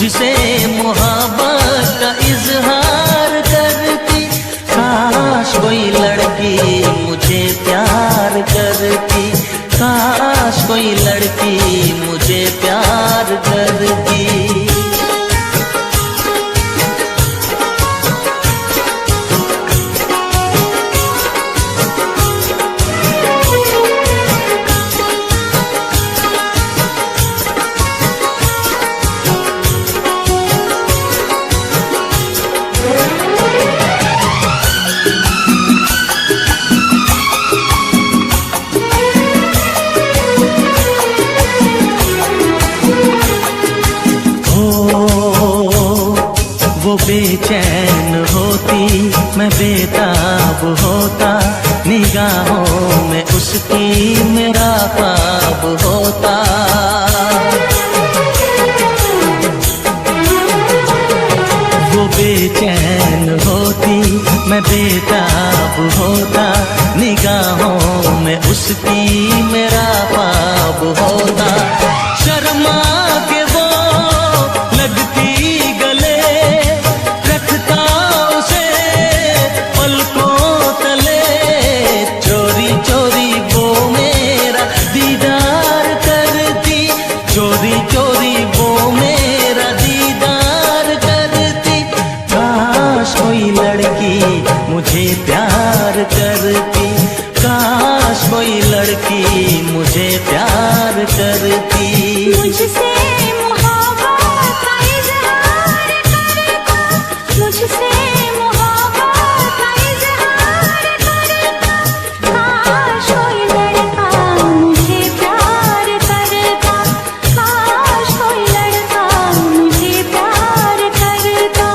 मुझसे मोहब्बत का इजहार करती। काश कोई लड़की मुझे प्यार करती, काश कोई लड़की मुझे प्यार करती। वो बेचैन होती, मैं बेताब होता, निगाहों में उसकी मेरा ख्वाब होता। वो बेचैन होती, मैं बेताब होता, निगाहों में उसकी मेरा ख्वाब होता। शर्मा के वो लगती गले, रखता उसे पलकों तले, चोरी चोरी वो मेरा दीदार करती, चोरी चोरी वो मेरा दीदार करती। काश कोई लड़की मुझे प्यार करती, काश कोई लड़की मुझे प्यार करती। मुझसे मोहब्बत का इजहार करता, मुझसे मोहब्बत का इजहार करता। काश कोई लड़का मुझे प्यार करता, काश कोई लड़का मुझे प्यार करता।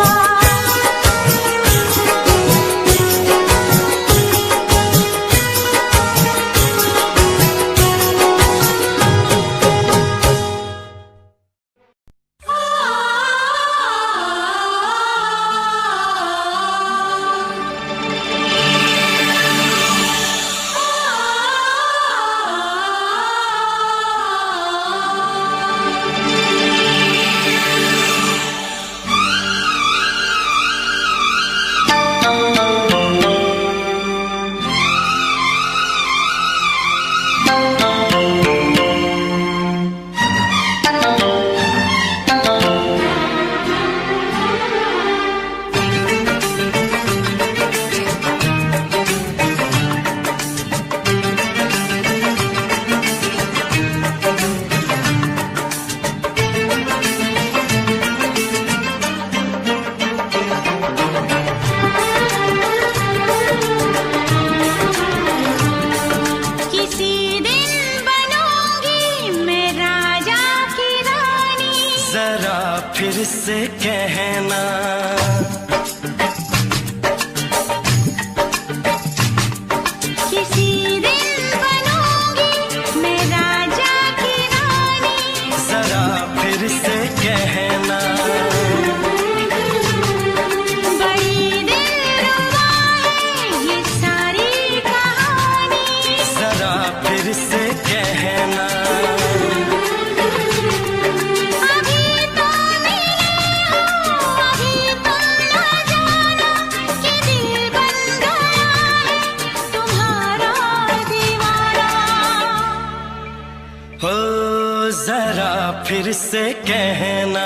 फिर से कहना, किसी दिन बनूंगी मैं राजा की रानी। जरा फिर से कहना, बड़ी दिलरुबा है ये सारी कहानी। जरा फिर से कहना, जरा फिर से कहना,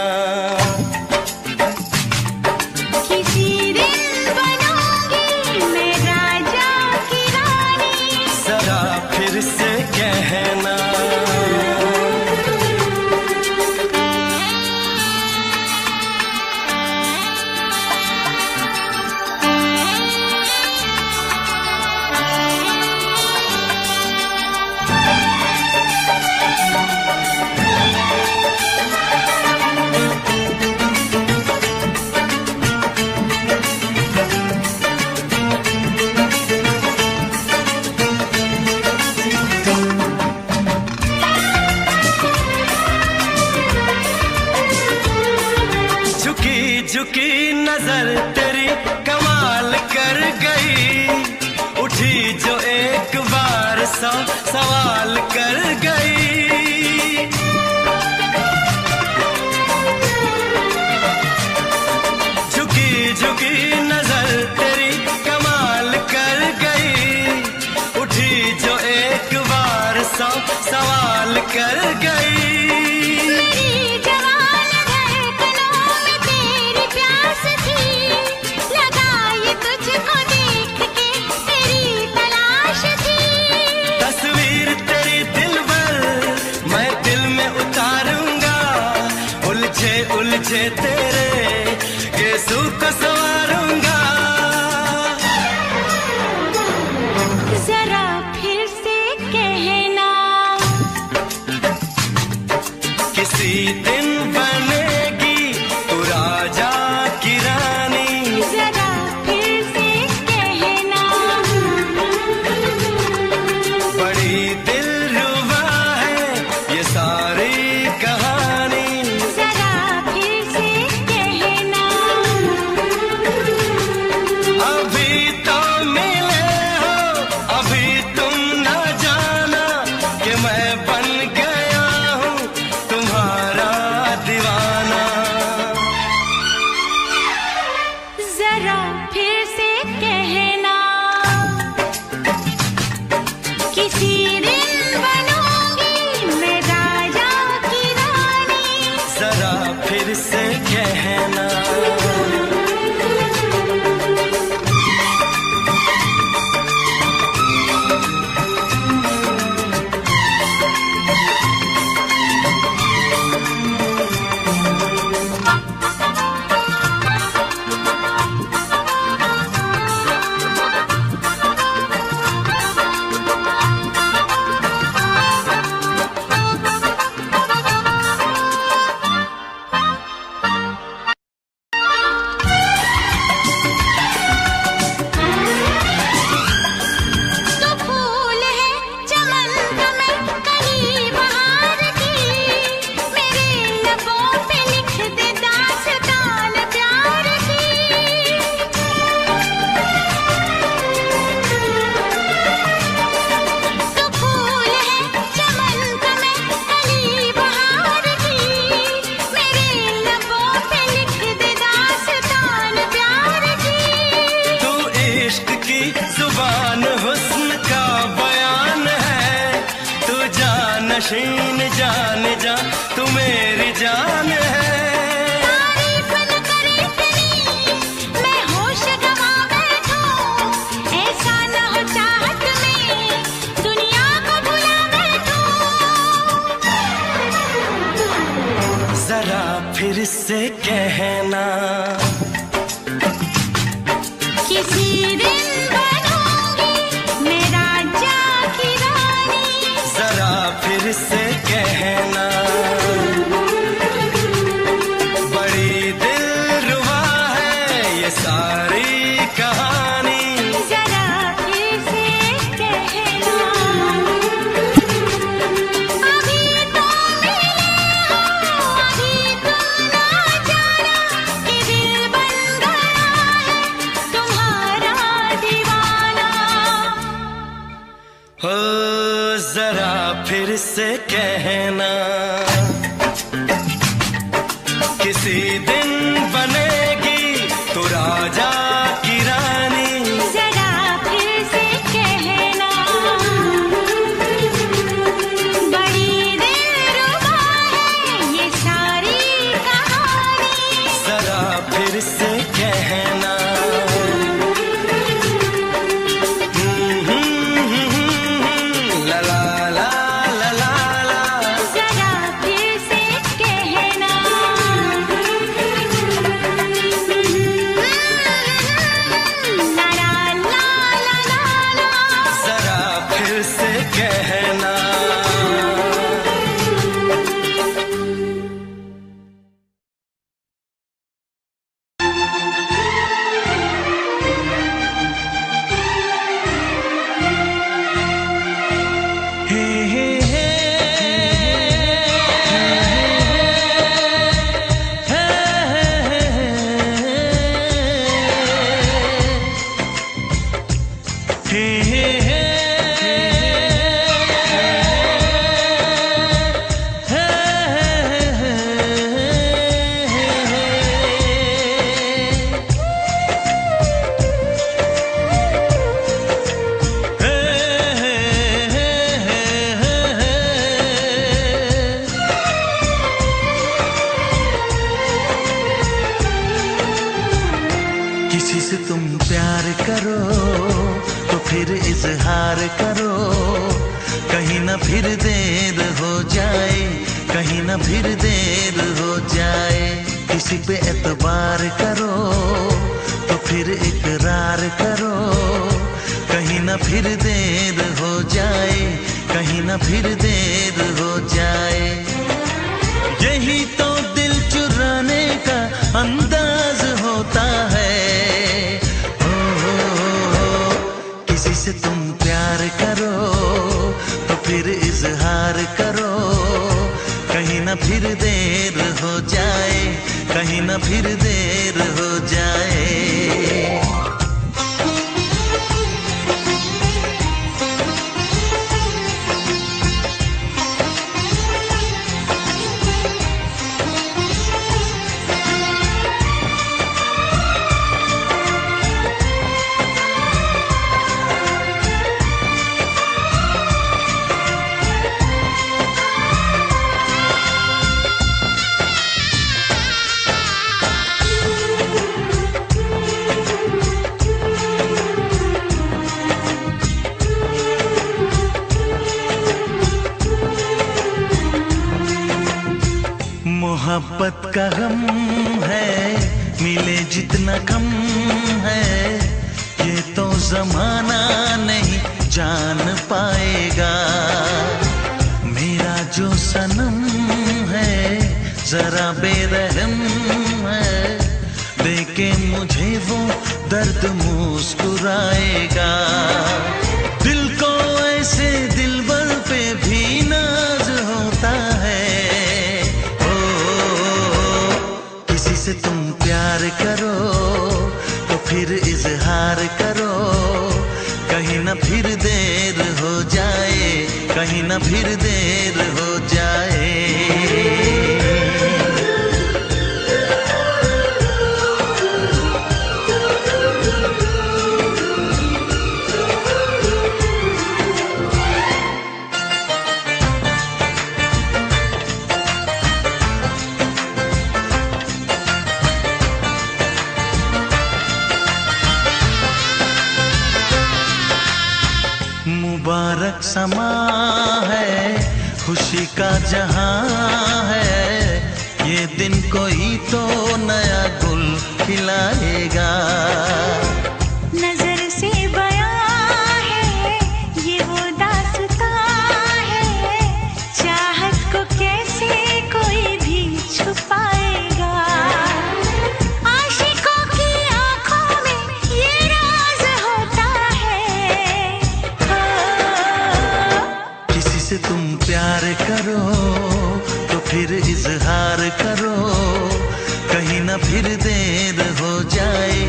किसी दिन बनूंगी मैं राजा की रानी। जरा फिर से कहना, झुकी नजर तेरी कमाल कर गई, उठी जो एक बार 100 सवाल कर गई। यीशु को संवारूंगा। जरा फिर से कहना, किसी दिन बनेगी तू राजा की रानी। जरा फिर से कहना, बड़ी दिलरुबा है ये सारी कहानी। जरा फिर से कहना, अभी तो मिले हो, अभी तुम न जाना कि मैं बन गया हूँ तुम्हारा दीवाना। जरा फिर से कहना, किसी दिन बनूंगी मैं राजा की रानी। जरा फिर से कहना, तो फूल है चमन का मैं कली बहार की, मेरे लबों पे लिख दे दास्तान प्यार की। तो फूल है चमन का मैं कली बहार की, मेरे लबों पे लिख दे दास्तान प्यार की। तू इश्क की जुबान हुस्न का बयान है। तू जानशीन जान जा, तू मेरी जान है। तारीफ न करे इतनी, मैं होश गंवा बैठूं। ऐसा न हो चाहत में दुनिया को भुला बैठूं। जरा फिर से कहना, किसी दिन बनूंगी मैं राजा की रानी। जरा फिर से कहना, बड़ी दिलरुबा है ये सारी कहानी। जरा फिर से कहना, अभी तो मिले हो, अभी तुम ना जाना कि दिल बन गया है तुम्हारा दीवाना। हो जरा फिर से कहना, किसी दिन बनेगी तू राजा की रानी। जरा फिर से कहना, बड़ी दिलरुबा है ये सारी कहानी। जरा फिर से कहना, ला ला ला ला ला ला। जरा फिर से कहना, ला ला ला ला ला ला। जरा फिर से कहना, हे हे हे किसी से तुम प्यार करो तो फिर इजहार करो, कहीं ना फिर देर हो जाए, कहीं ना फिर देर हो जाए। किसी पे एतबार करो तो फिर इकरार करो, कहीं ना फिर देर हो जाए, कहीं ना फिर देर हो जाए। यही तो दिल चुराने का अंदाज होता है। किसी से तुम प्यार करो तो फिर इजहार करो, कहीं ना फिर देर हो जाए, कहीं ना फिर देर हो जाए। मोहब्बत का गम है, मिले जितना कम है, ये तो जमाना नहीं जान पाएगा। मेरा जो सनम है जरा बेरहम है, देके मुझे वो दर्द मुस्कुराएगा। दिल को ऐसे दिलबर पे भी नाज होता है। किसी से तुम प्यार करो तो फिर इजहार करो, कहीं ना फिर देर हो जाए, कहीं ना फिर देर हो जाए। मुबारक समा है, खुशी का जहां है, ये दिन कोई तो नया गुल खिलाएगा। नजर से बयां है ये वो दास्तां है, चाहत को कैसे कोई भी छुपाएगा। आशिकों की आंखों में ये राज होता है। किसी से तुम प्यार करो तो फिर इजहार करो, कहीं ना फिर देर हो जाए,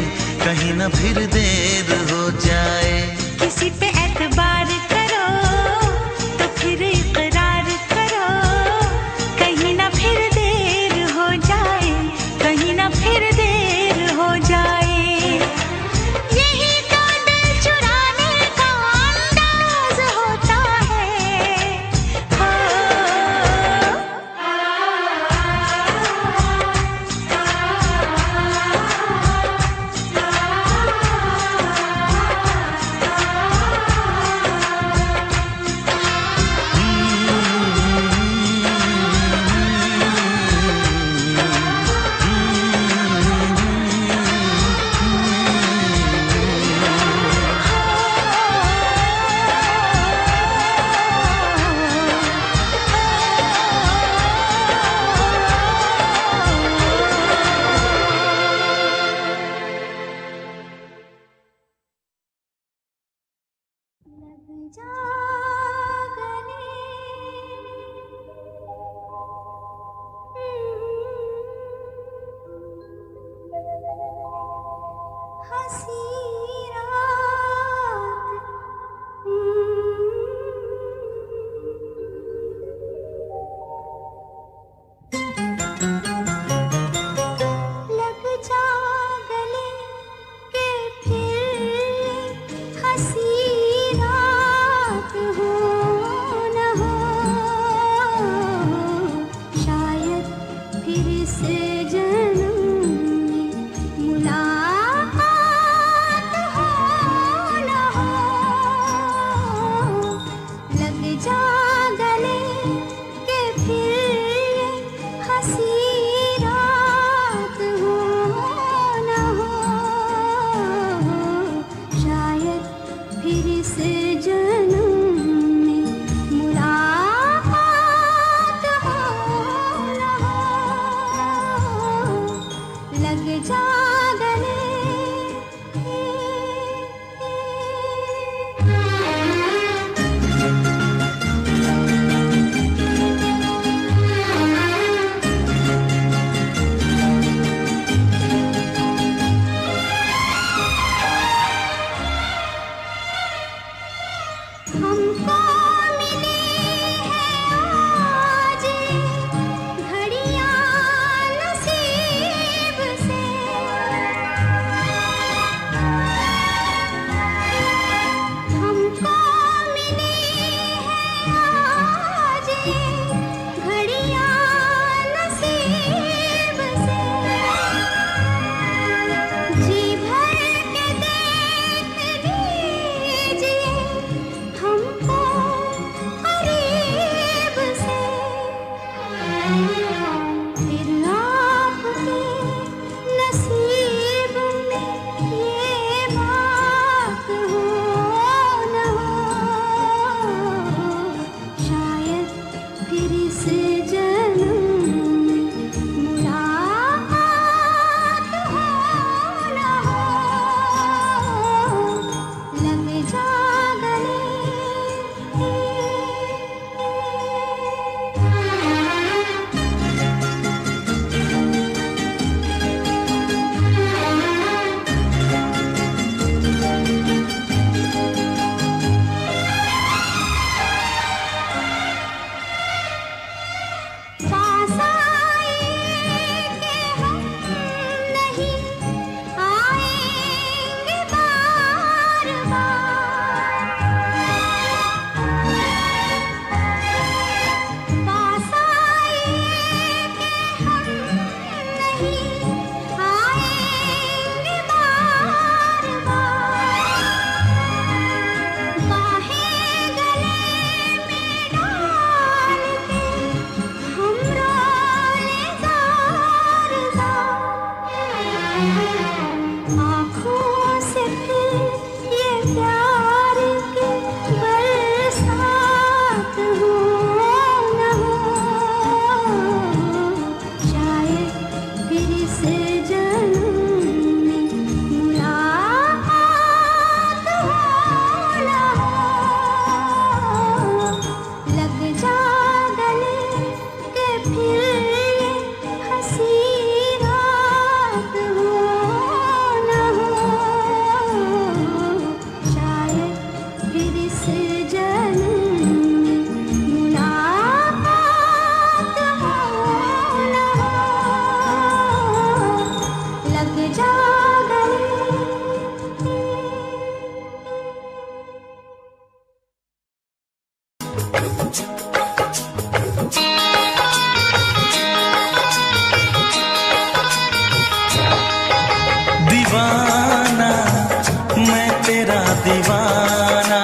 कहीं ना फिर देर हो जाए। किसी पे एतबार करो तो फिर इकरार करो, कहीं ना फिर देर हो जाए, कहीं ना फिर देर हो जाए। यही तो दिल चुराने का अंदाज होता है। फिर से जन्म में मुलाकात दीवाना मैं तेरा दीवाना,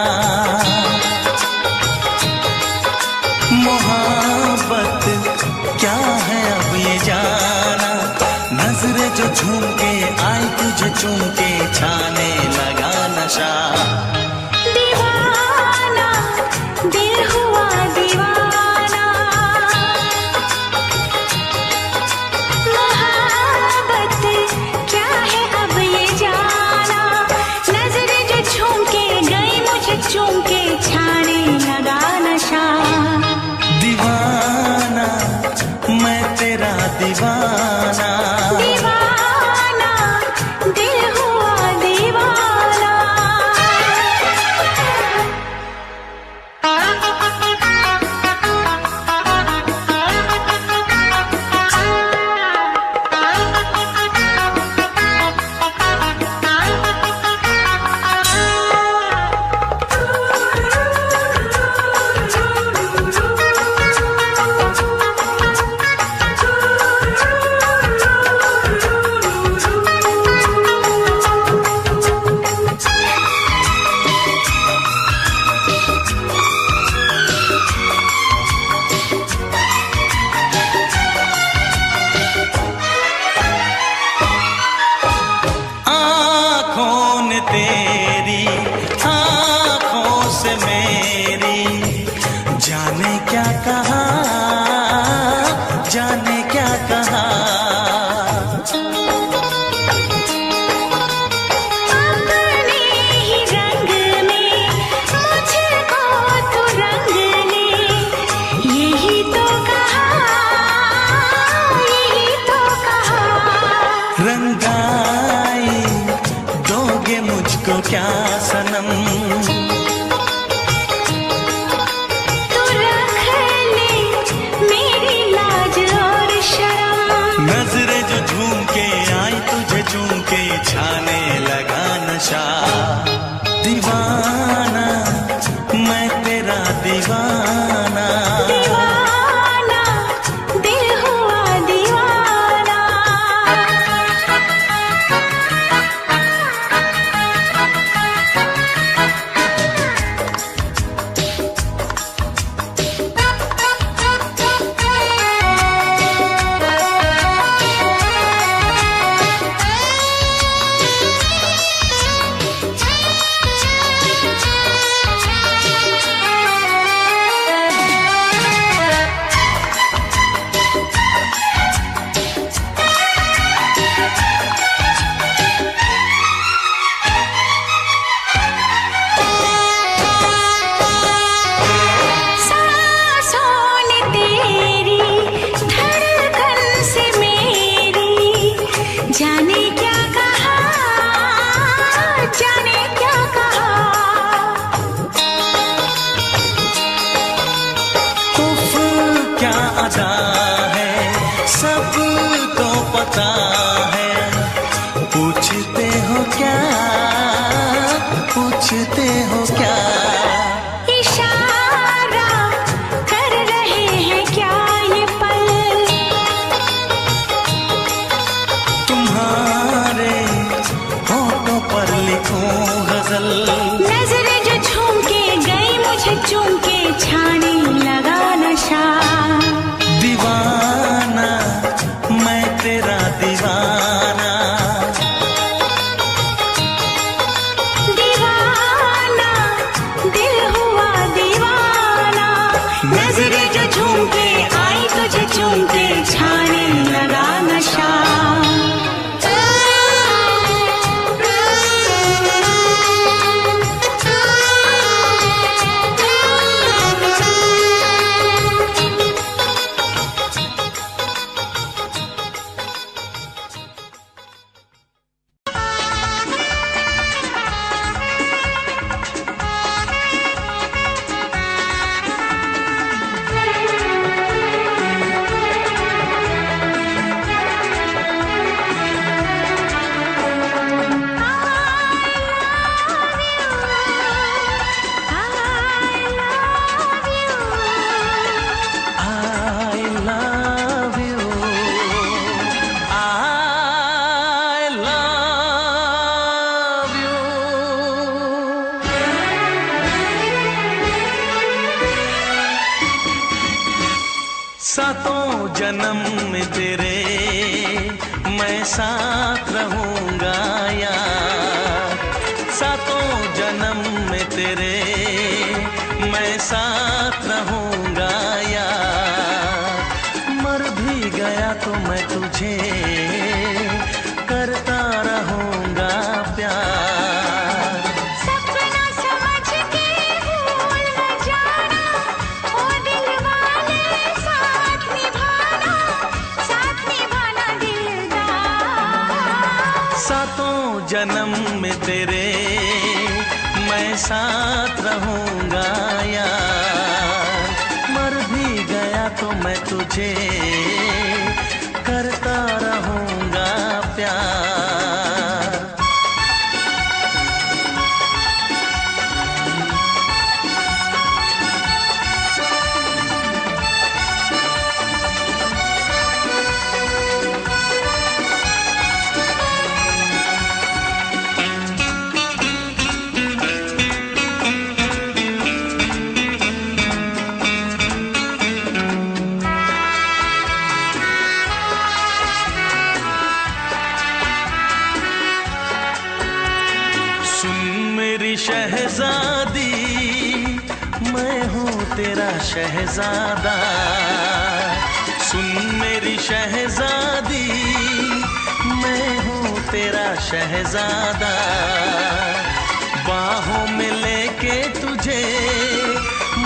मोहब्बत क्या है अब ये जाना, नजरें जो झूम के आई तुझे चूम के छाने लगा नशा। दीवाना दिल हुआ दीवाना, मोहब्बत क्या है अब ये जाना, नजरें जो झूम के गई मुझे चूम के छाने लगा नशा। दीवाना मैं तेरा दीवाना, दीवाना दिल हुआ दीवाना। तेरी आँखों से मेरी जाने क्या कहा, जाने क्या कहा। अपने ही रंग में मुझको तो रंग ले, यही तो कहा, यही तो कहा। रंगाई दोगे मुझको क्या सनम, तू रख ले मेरी लाज और शर्म, नजरें जो झूम के आई तुझे चूम के छाने लगा नशा। दीवाना मैं तेरा दीवाना, दीवाना दिल हुआ दीवाना। जाने क्या कहा, जाने क्या कहा। उफ क्या अदा है सबको पता है, पूछते हो क्या, पूछते हो क्या। इशारा कर रहे हैं क्या ये पल, तुम्हारे होठों पर लिखूं गजल, नजरें जो झूम के गई मुझे चूम के छाने लगा नशा। दीवाना मैं तेरा दीवाना, दीवाना दिल सातों जन्म में तेरे मैं साथ रहूंगा यार, सातों जन्म में तेरे मैं साथ रहूंगा यार। मर भी गया तो मैं तुझे करता रहूंगा प्यार। सपना समझ के भूल न जाना, ओ दिल वाले साथ निभाना दिलदार। सातों जन्म में तेरे मैं साथ रहूंगा यार, मर भी गया तो मैं तुझे करता रहूंगा प्यार। शहजादी मैं हूँ तेरा शहजादा, सुन मेरी शहजादी मैं हूँ तेरा शहजादा। बाहों में लेके तुझे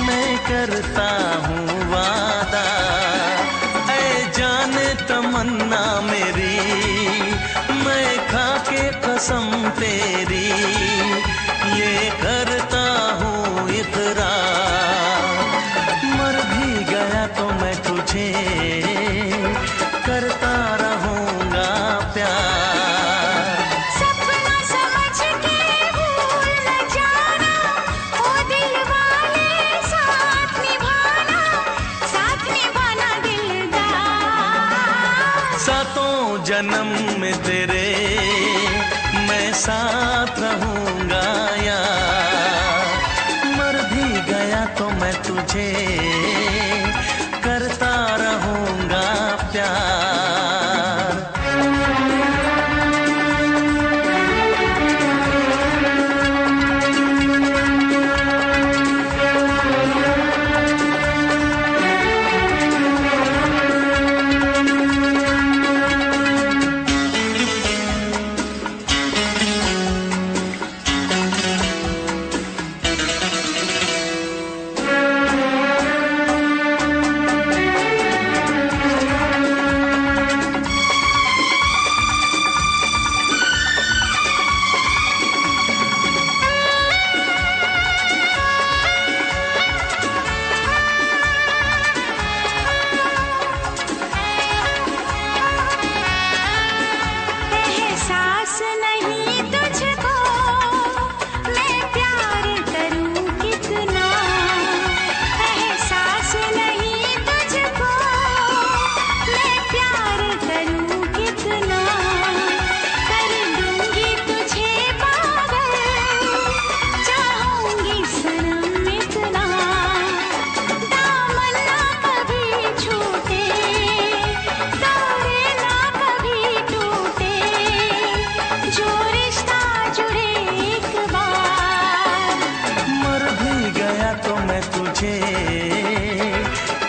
मैं करता हूँ वादा, ऐ जाने तमन्ना मेरी मैं खा के कसम तेरी ये करता हूँ इकरार। मर भी गया तो मैं तुझे करता रहूंगा प्यार। सपना समझ के भूल न जाना, ओ दिल वाले साथ निभाना दिलदार। सातों जन्म में तेरे मैं साथ रहूंगा यार, मर भी गया तो मैं तुझे करता रहूंगा प्यार।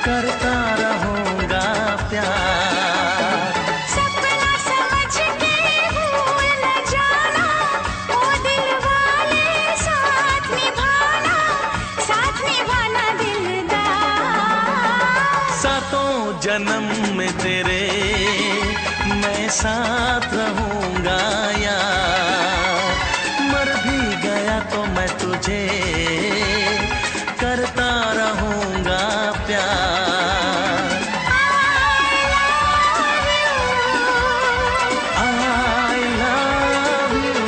करता रहूंगा प्यार। सपना समझ के भूल न जाना, ओ दिल वाले साथ निभाना दिलदार। सातों जन्म में तेरे मैं साथ रहूंगा यार, मर भी गया तो मैं तुझे करता रहूंगा प्यार। I love you।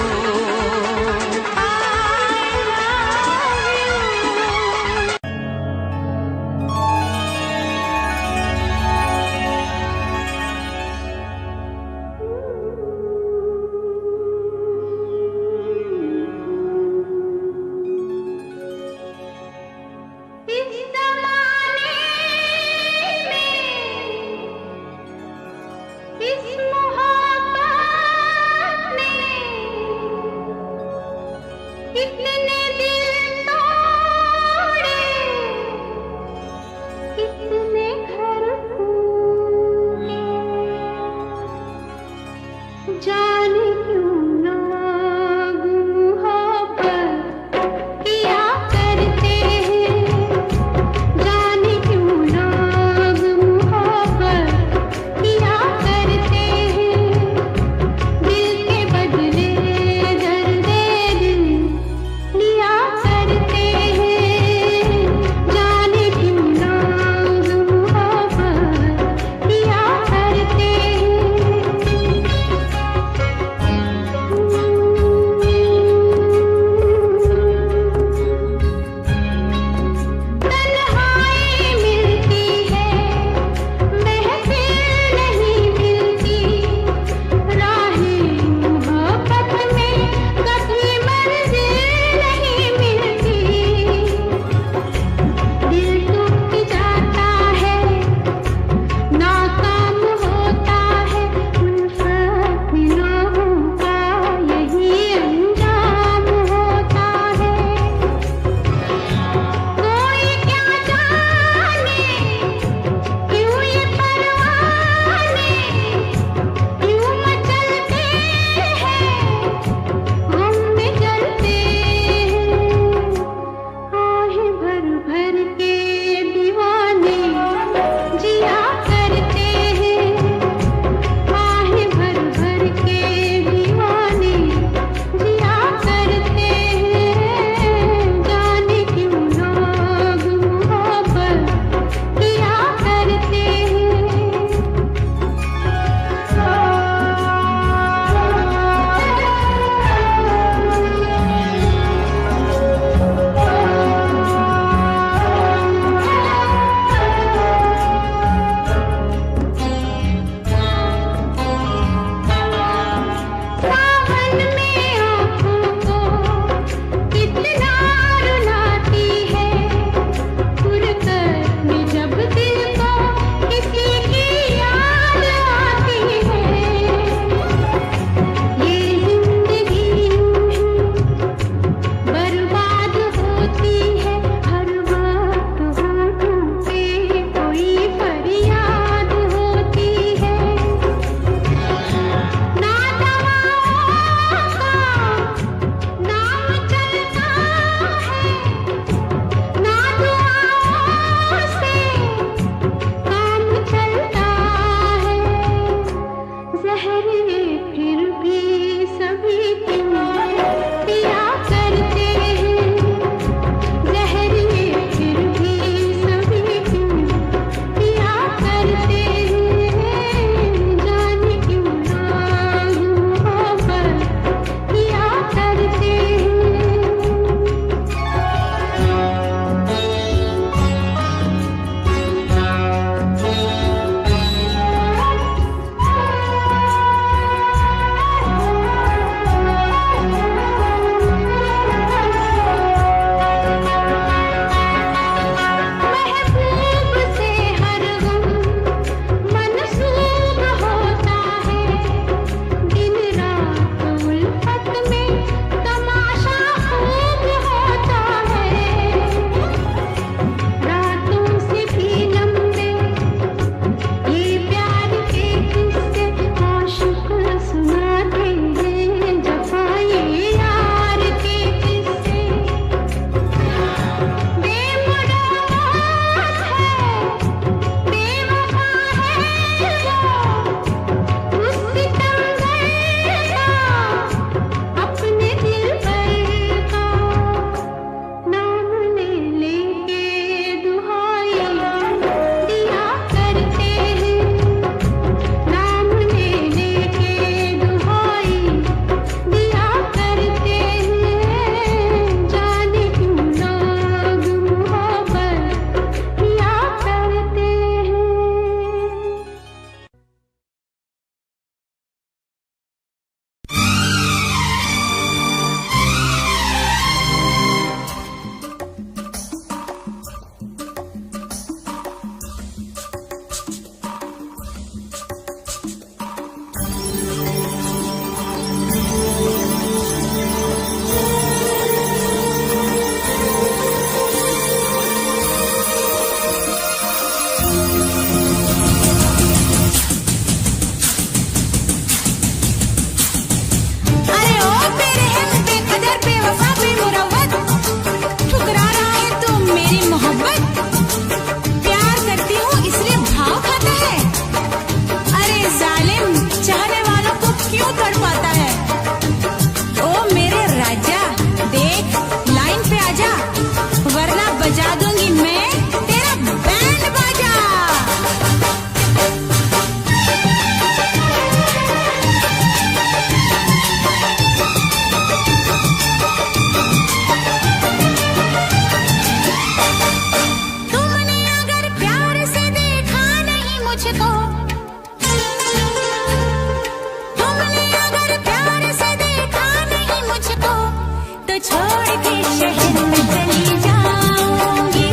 छोड़ के शहर में चली जाऊंगी,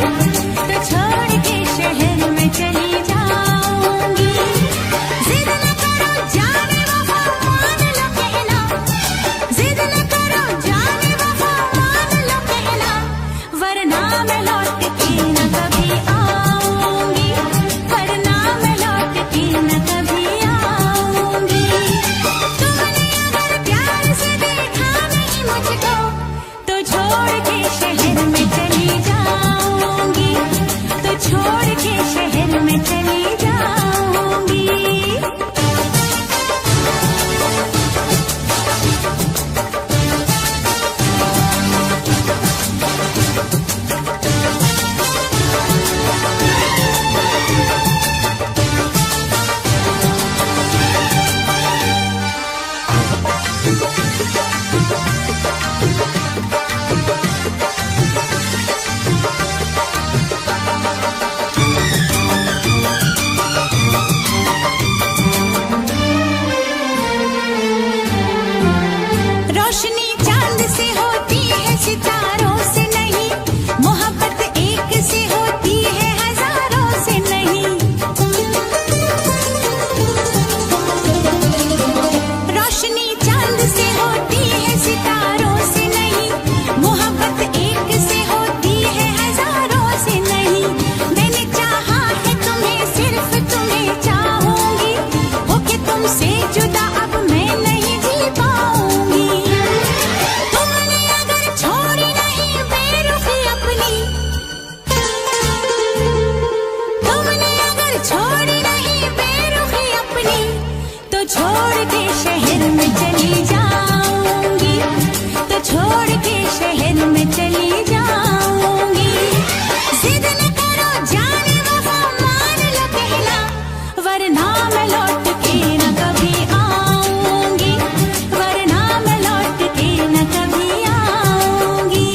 तो छोड़ के शहर में चली जाऊंगी। जिद न करो जाने वफा मान लो कहना, जिद न करो जाने वफा मान लो कहना, वरना मैं लौट के न कभी आऊंगी, वरना मैं लौट के न कभी आऊंगी। तुमने अगर प्यार से देखा नहीं मुझको, तो छोड़ के शहर में चली जाऊंगी, तो छोड़ के शहर में चली जाऊंगी। रोशनी चांद से होती है सितारों से नहीं, मोहब्बत एक से होती है हजारों से नहीं। रोशनी चांद से होती है सितारों से नहीं, मोहब्बत एक से होती है हजारों से नहीं। मैंने चाहा है तुम्हें, सिर्फ तुम्हें चाहूंगी, होके तुमसे जुदा अब मैं नहीं जी पाऊंगी। तुमने अगर छोड़ी नहीं बेरुखी अपनी, तुमने अगर छोड़ी नहीं बेरुखी अपनी, तो छोड़ के शहर में चली जाऊंगी, तो छोड़ के शहर में चली जाऊंगी। जिद न करो जाने वफा मान लो कहना, वरना मैं लौट के न कभी आऊंगी, वरना मैं लौट के न कभी आऊंगी।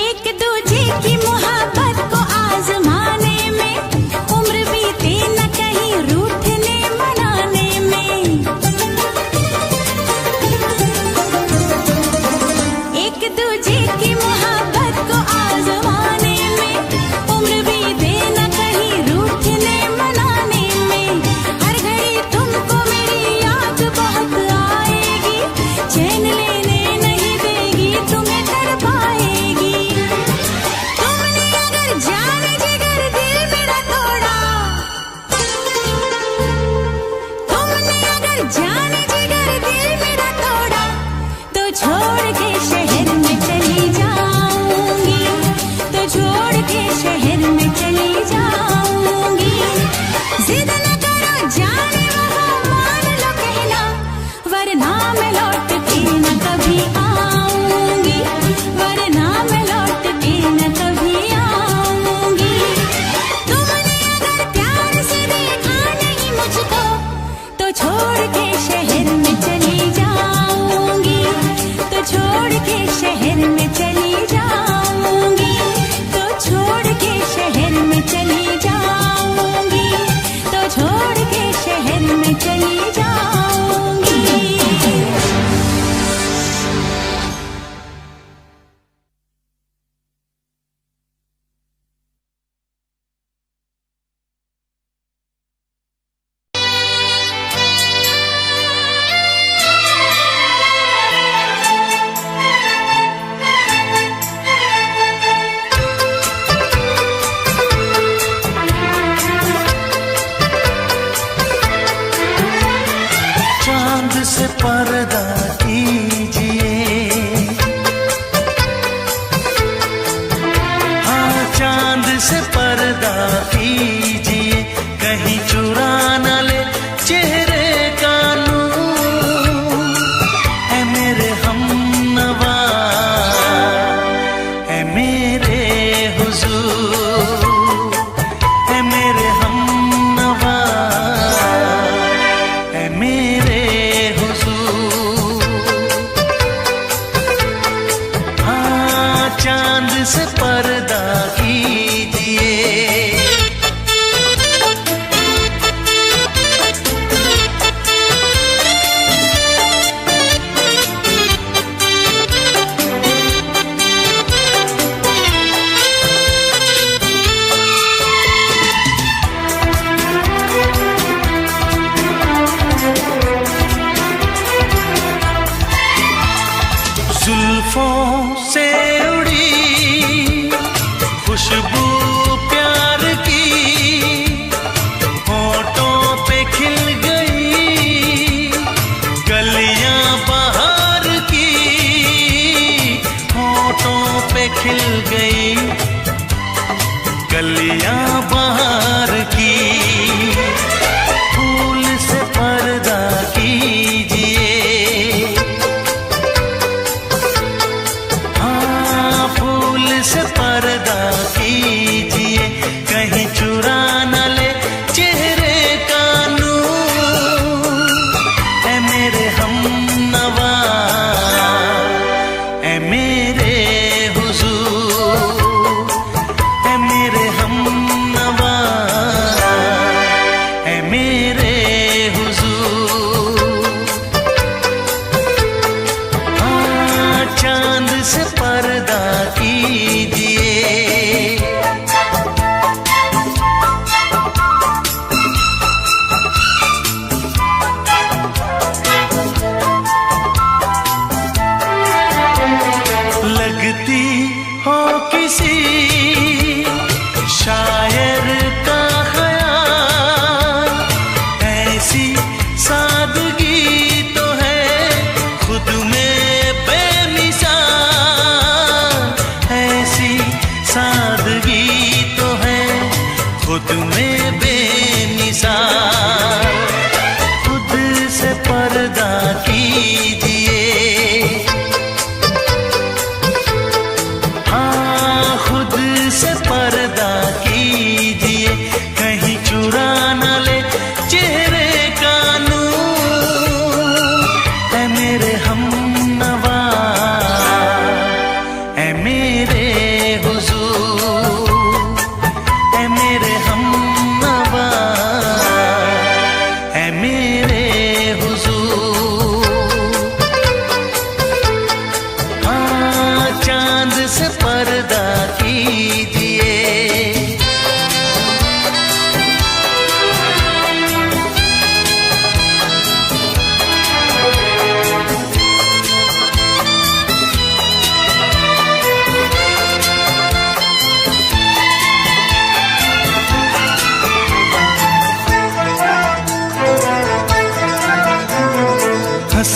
एक दूजे की मोहब्बत को आजमाने में, उम्र बीते न कहीं रूठने मनाने में। एक दूजे की मोहब्बत को आजमाने में, उम्र बीते न कहीं रूठने मनाने में। हर घड़ी तुमको मेरी याद बहुत आएगी, चैन लेने नहीं देगी, तुम्हें तड़पाएगी। तुमने अगर जान जिगर दिल मेरा तोड़ा, तुमने अगर जान जिगर दिल मेरा तोड़ा, तो छोड़ के शहर में चली जाऊंगी, तो छोड़ के शहर में चली जाऊंगी। जिद न करो जाने वफा मान लो कहना, वरना मैं लौट के न कभी आऊंगी, वरना मैं लौट के न कभी आऊंगी। तुमने अगर प्यार से देखा नहीं मुझको, तो छोड़ के शहर में चली जाऊंगी, तो छोड़ के शहर में चली जाऊंगी, तो छोड़ के शहर में चली जाऊंगी, तो छोड़ के शहर में चली जाऊंगी। चांद से पर्दा कीजिए, हाँ चांद से पर्दा कीजिए, कहीं चुरा न ले चेहरा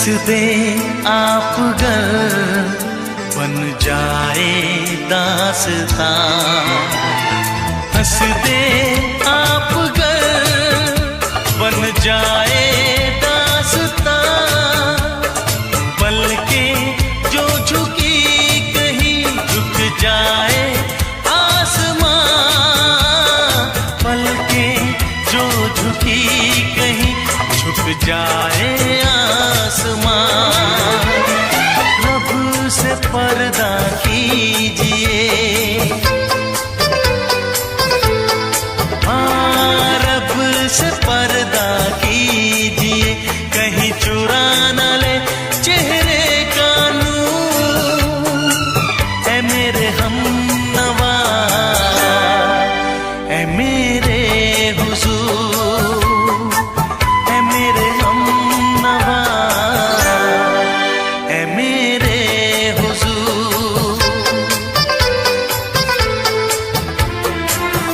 दे आप गर बन जाए दास्तां, हंस दे आप गर बन जाए दास्तां, पलके जो झुकी कहीं झुक जाए आसमां, पलके जो झुकी कहीं झुक जाए आसमां। रब से पर्दा कीजिए, हाँ रब से पर्दा कीजिए, कहीं चुरा न ले चेहरे का नूर। ऐ मेरे हमनवा, ऐ मेरे हुजूर, ऐ मेरे हमनवा, ऐ मेरे हुजूर।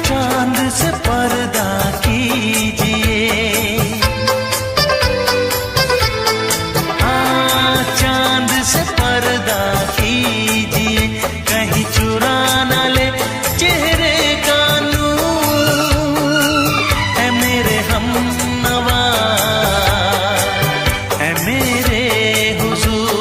चांद से पर्दा कीजिए, हाँ चांद से पर्दा कीजिए, कहीं चुरा न ले चेहरे का नूर। ऐ मेरे हमनवा, ऐ मेरे हुजूर।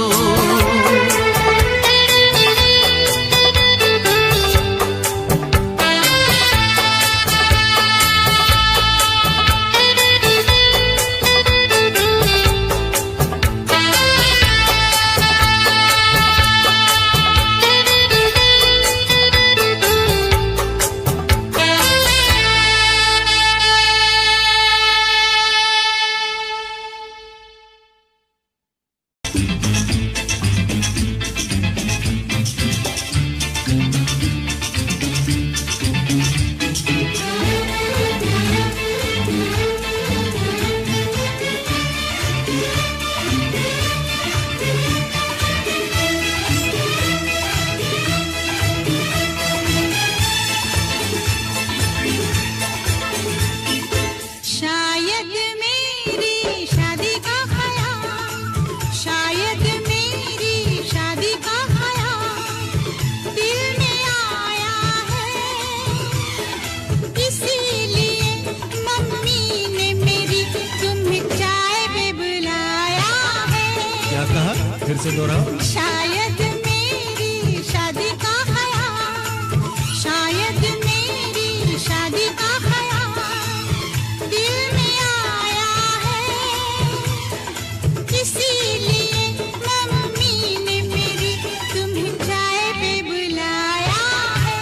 शायद मेरी शादी का ख्याल, शायद मेरी शादी का ख्याल दिल में आया है, इसीलिए मम्मी ने मेरी तुम्हें चाय पे बुलाया है। क्या कहा? फिर से दोहराओ। शायद मेरी शादी का ख्याल, शायद मेरी शादी का ख्याल दिल में आया है, इसीलिए मम्मी ने मेरी तुम्हें चाय पे बुलाया है।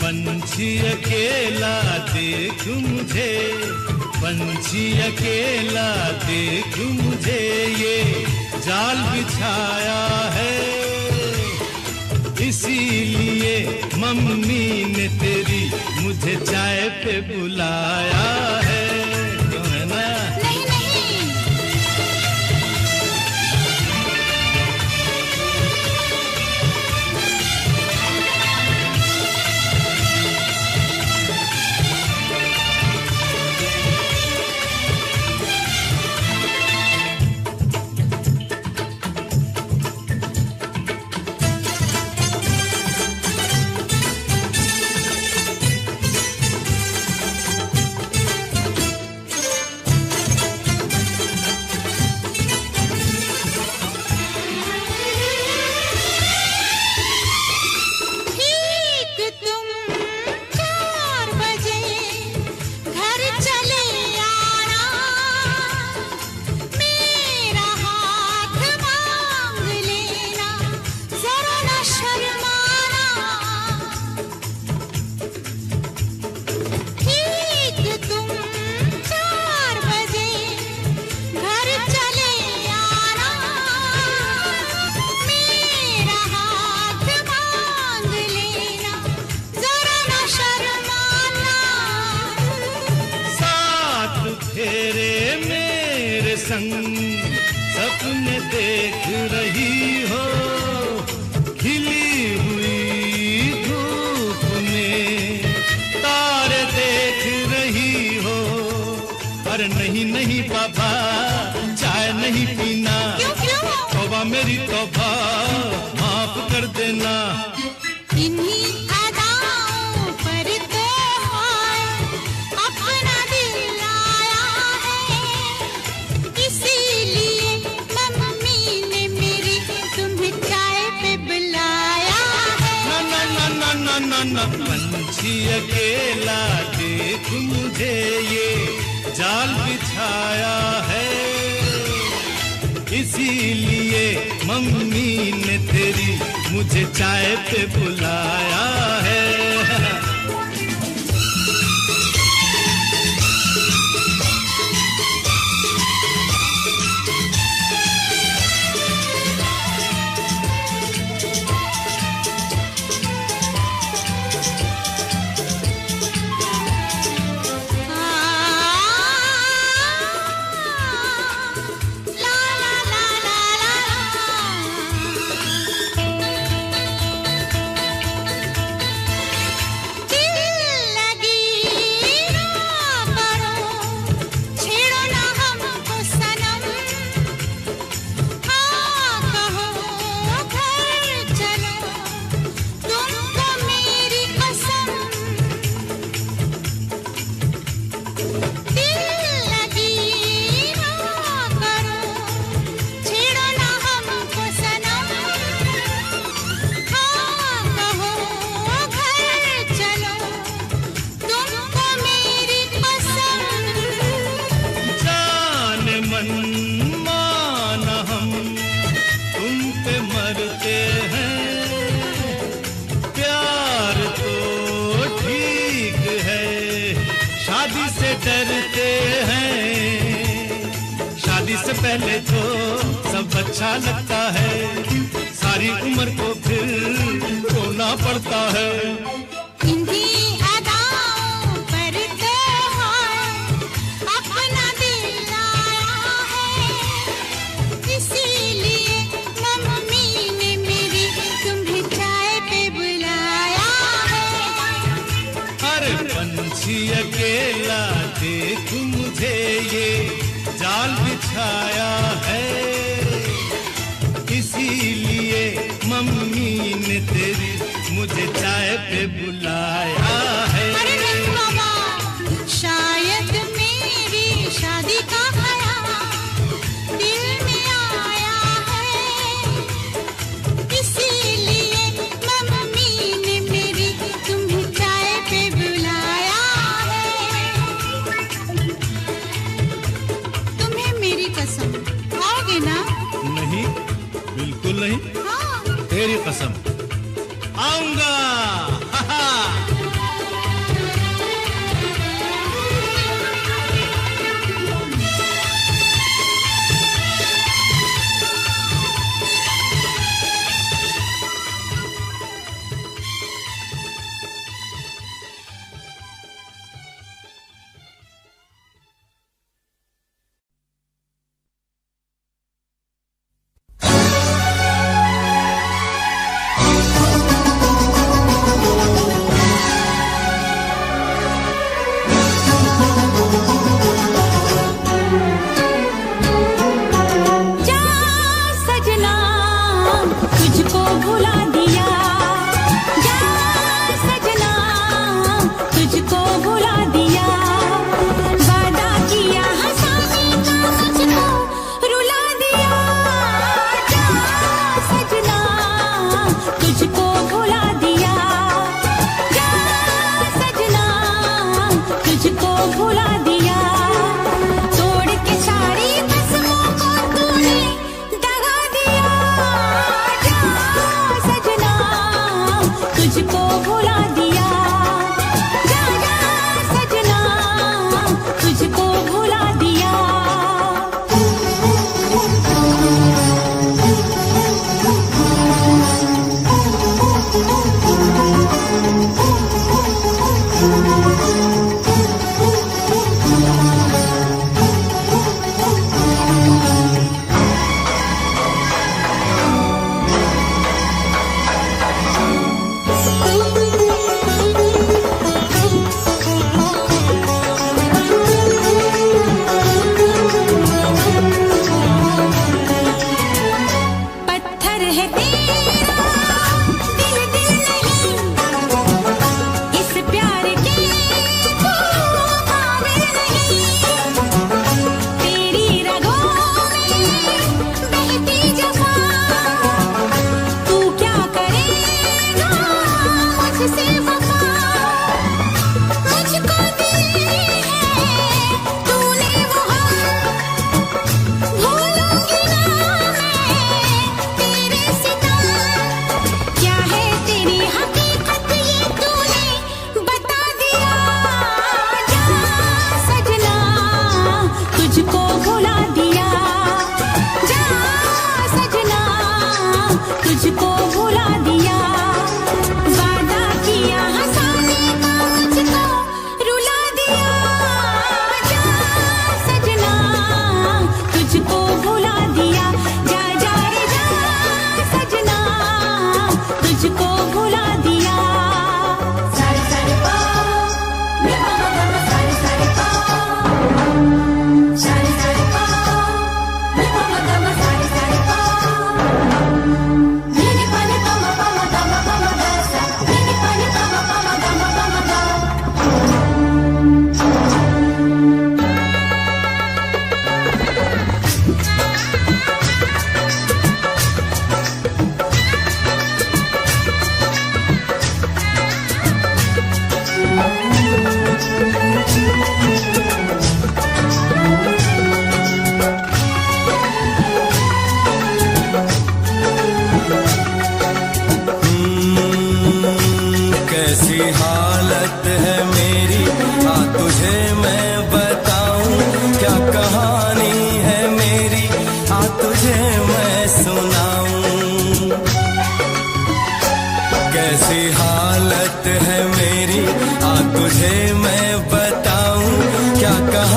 पंछी अकेला देख मुझे, पंछी अकेला देख मुझे, ये जाल बिछाया है, इसीलिए मम्मी ने तेरी मुझे चाय पे बुलाया है। क्यों है ना? नहीं नहीं, ठीक तुम 4 बजे घर चले आना, मेरा हाथ मांग लेना, जरा न शर्माना। ठीक तुम 4 बजे घर चले आना, मेरा हाथ मांग लेना, जरा न शर्माना। साथ फेरे मेरे संग सपने देख रही हो, खिली हुई धूप में तारे देख रही हो। अरे नहीं नहीं पापा, चाय नहीं पीना। क्यों क्यों? तौबा मेरी तौबा, माफ कर देना। इन्हीं अदाओं पर तो हाय अपना दिल लाया है, इसीलिए मम्मी ने मेरी तुम्हें चाय पे बुलाया है। ना ना ना ना ना ना ना, पंछी अकेला देख मुझे ये जाल बिछाया है, इसीलिए मम्मी ने तेरी मुझे चाय पे बुलाया है। डरते हैं, शादी से पहले तो सब अच्छा लगता है, सारी उम्र को फिर रोना पड़ता है। इन्हीं अदाओं पर तो हाय अपना दिल लाया है, इसीलिए मम्मी ने मेरी तुम्हें चाय पे बुलाया है। अरे पंछी अकेला देख मुझे ये जाल बिछाया है, इसीलिए मम्मी ने तेरी मुझे चाय पे बुलाया है। अरे नहीं बाबा, शायद मेरी शादी का ख्याल दिल में आया है, इसीलिए मम्मी ने मेरी तुम्हें चाय पे बुलाया है। तुम्हें मेरी कसम खाओगे ना? नहीं, बिल्कुल नहीं। हाँ। तेरी कसम, आऊंगा। हा हा।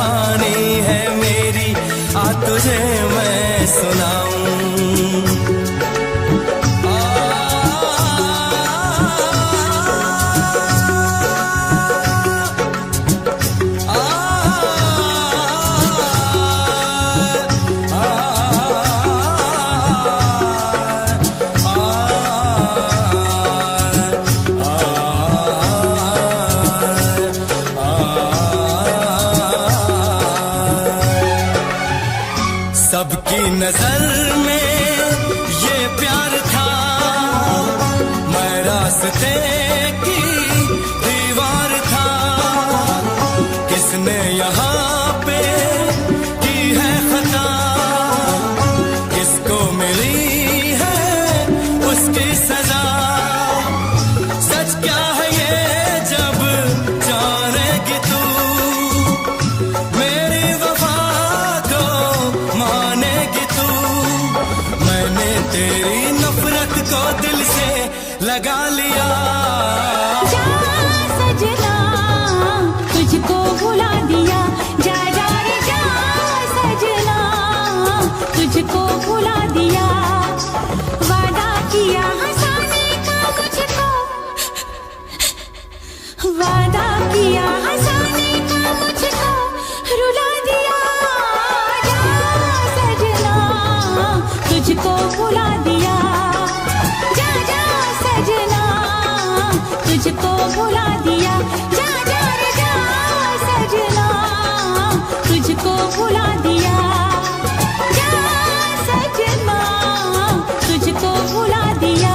कहानी है मेरी, आ तुझे मैं सुनाऊं। सबकी नजर में ये प्यार था, मैं रास्ते की दीवार था। किसने यहाँ पे की है खता, किसको मिली है उसकी सजा। सच क्या है ये जब जानेगी तू, मेरी वफा को मानेगी तू। मैंने तेरी नफरत को दिल से लगा लिया। जा सजना तुझको भुला दिया, जा जा रे जा सजना तुझको भुला दिया। वादा किया हंसाने का मुझको, वादा किया हंसाने का मुझको रुला दिया। जा सजना तुझको भुला दिया, जा जा सजना तुझको भुला दिया। जा जा रे जा सजना तुझको भुला दिया, जा सजना तुझको भुला दिया।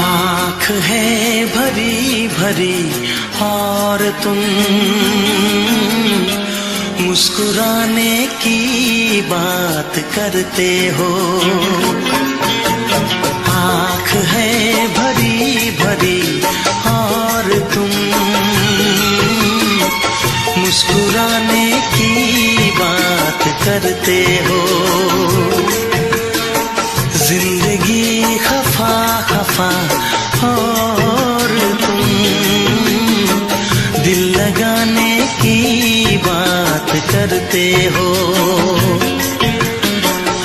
आँख है भरी भरी और तुम मुस्कुराने की बात करते हो। आँख है भरी भरी और तुम मुस्कुराने की बात करते हो। जिंदगी खफा खफा और तुम दिल लगाने की बात करते हो।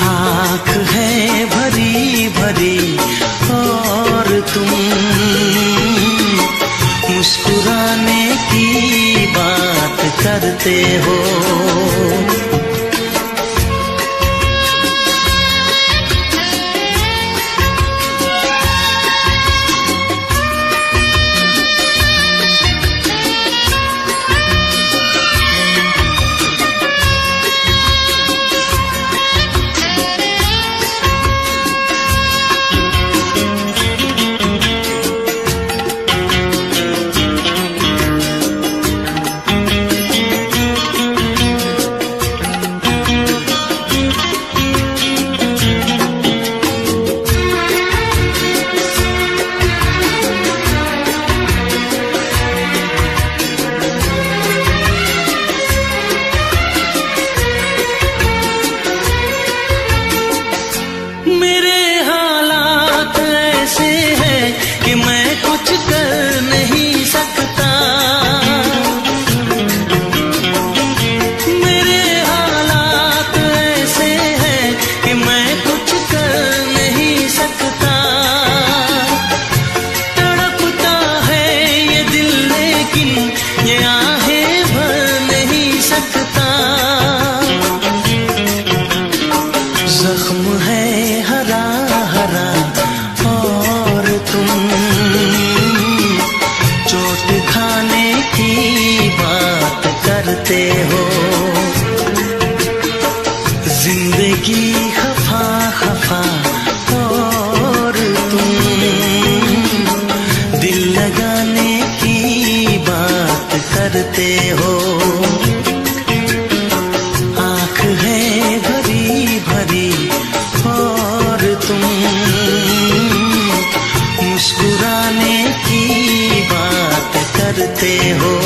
आँख है भरी भरी और तुम मुस्कुराने की बात करते हो। की खफा खफा और तुम दिल लगाने की बात करते हो। आँख है भरी भरी और तुम मुस्कुराने की बात करते हो।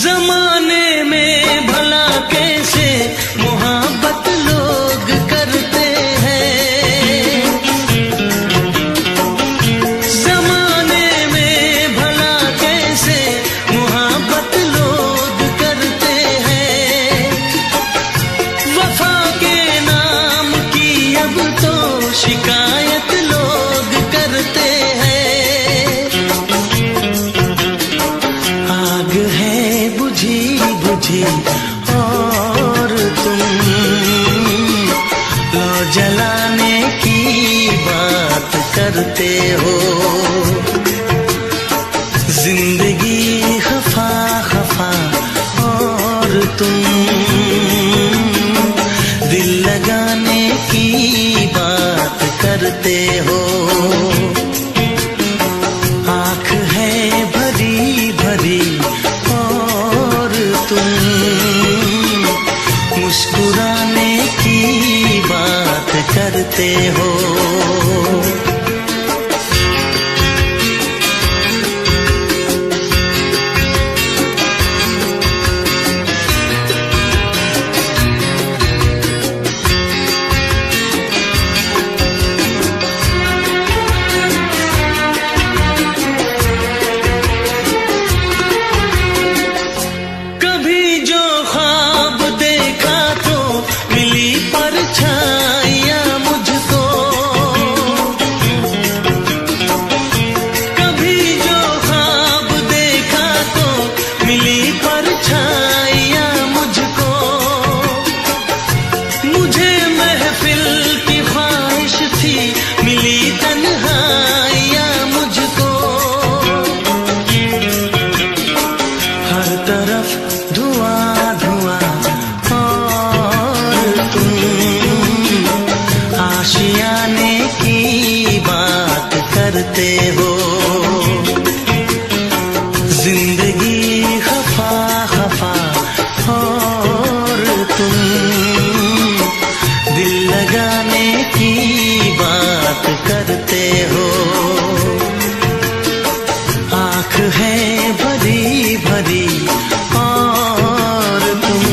जमाने में भला कैसे मोहब्बत लोग करते हैं। जमाने में भला कैसे मोहब्बत लोग करते हैं। वफा के नाम की अब तो शिकायत लोग करते हैं। आग है बुझी बुझी और तुम लो जलाने की बात करते हो। जिंदगी खफा खफा और तुम दिल लगाने की बात करते हो। आँख है भरी भरी और तुम मुस्कुराने की बात करते हो। कभी जो ख्वाब देखा तो मिली परछाइयाँ मुझको। कभी जो ख्वाब देखा तो मिली परछाइयाँ मुझको। मुझे महफिल की ख्वाहिश थी मिली तन्हाइयाँ मुझको। हर तरफ धुआं धुआं और तुम आशियाने की बात करते हो। जिंदगी खफा खफा और तुम दिल लगाने की बात करते हो। आँख है भरी भरी और तुम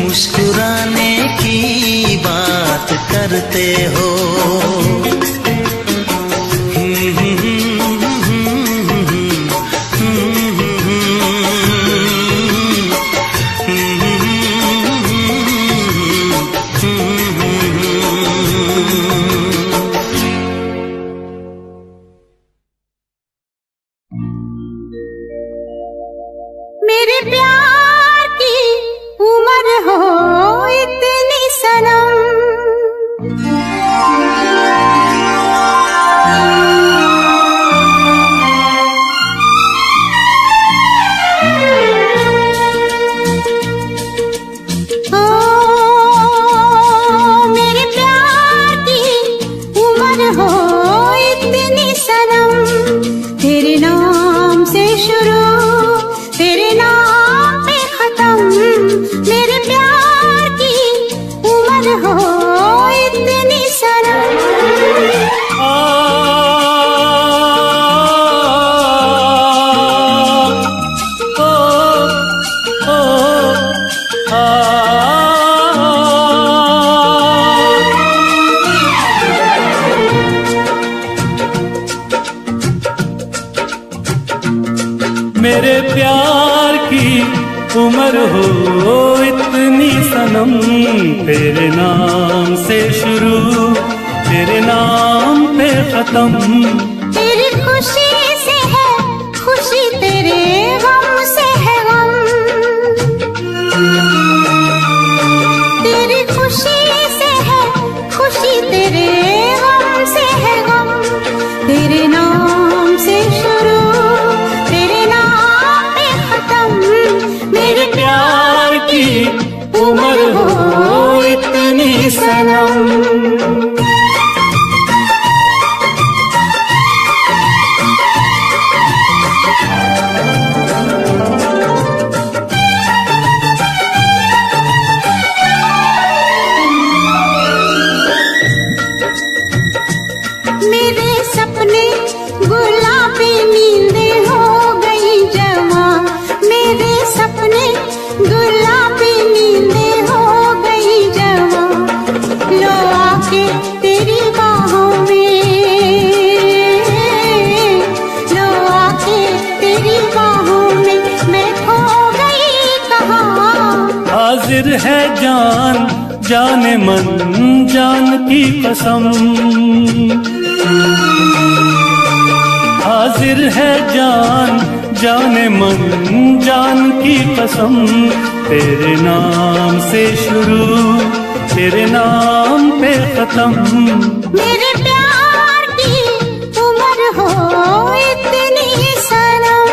मुस्कुराने की बात करते हो। उम्र हो इतनी सनम, तेरे नाम से शुरू, तेरे नाम पे खत्म। तेरी खुशी से है खुशी, तेरे गम से है गम। तेरी खुशी से है खुशी, तेरे गम से है गम। तेरे नाम से शुरू, तेरे नाम पे खत्म। मेरे प्यार की उम्र हो इतनी सनम। मेरे सपने गुलाबी, नींदें हो गई जवां। मेरे सपने गुलाबी, नींदें हो गई जवां। लो आके तेरी बाहों में, लो आके तेरी बाहों में, मैं खो गई कहाँ। हाजिर है जान जाने मन, जान की कसम। हाजिर है जान जाने मन, जान की कसम। तेरे नाम से शुरू, तेरे नाम पे खत्म। मेरे प्यार की उम्र हो इतनी सनम।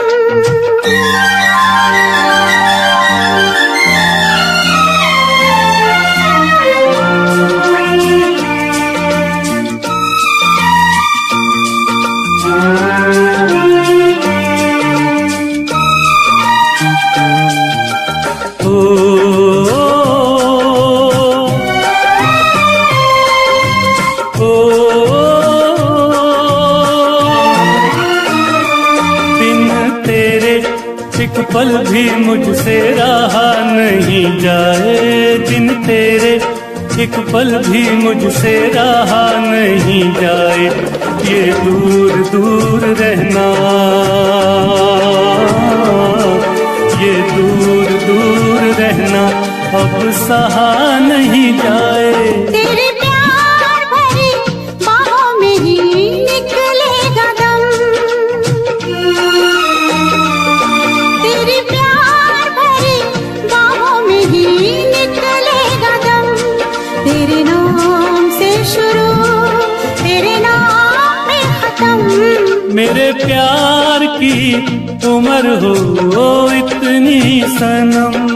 एक पल भी मुझसे रहा नहीं जाए, दिन तेरे एक पल भी मुझसे रहा नहीं जाए। ये दूर दूर रहना, ये दूर दूर रहना अब सहा नहीं जाए। तेरे प्यार भरी बाहों में ही निकलेगा दम। तेरे प्यार भरी बाहों में ही निकलेगा दम। तेरे नाम से शुरू, तेरे नाम पे खत्म। मेरे प्यार की उम्र हो इतनी सनम।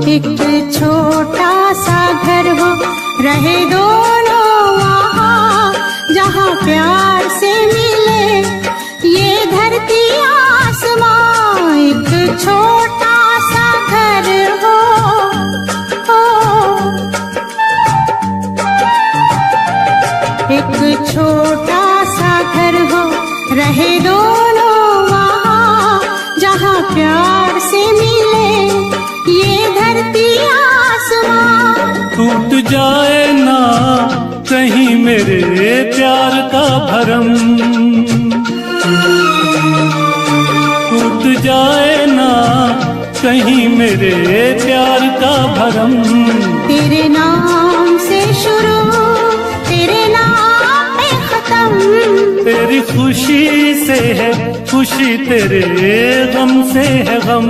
एक छोटा सा घर हो, रहे दोनों वहाँ, जहाँ प्यार से मिले ये धरती आसमां। एक छोटा सा घर हो, एक छोटा सा घर हो, रहे दोनों वहाँ, जहाँ प्यार से मिले ये धरती आसमां। टूट जाए ना कहीं मेरे प्यार का भरम, टूट जाए ना कहीं मेरे प्यार का भरम। तेरे नाम से शुरू, तेरे नाम पे खत्म। तेरी खुशी से है खुशी, तेरे गम से है गम।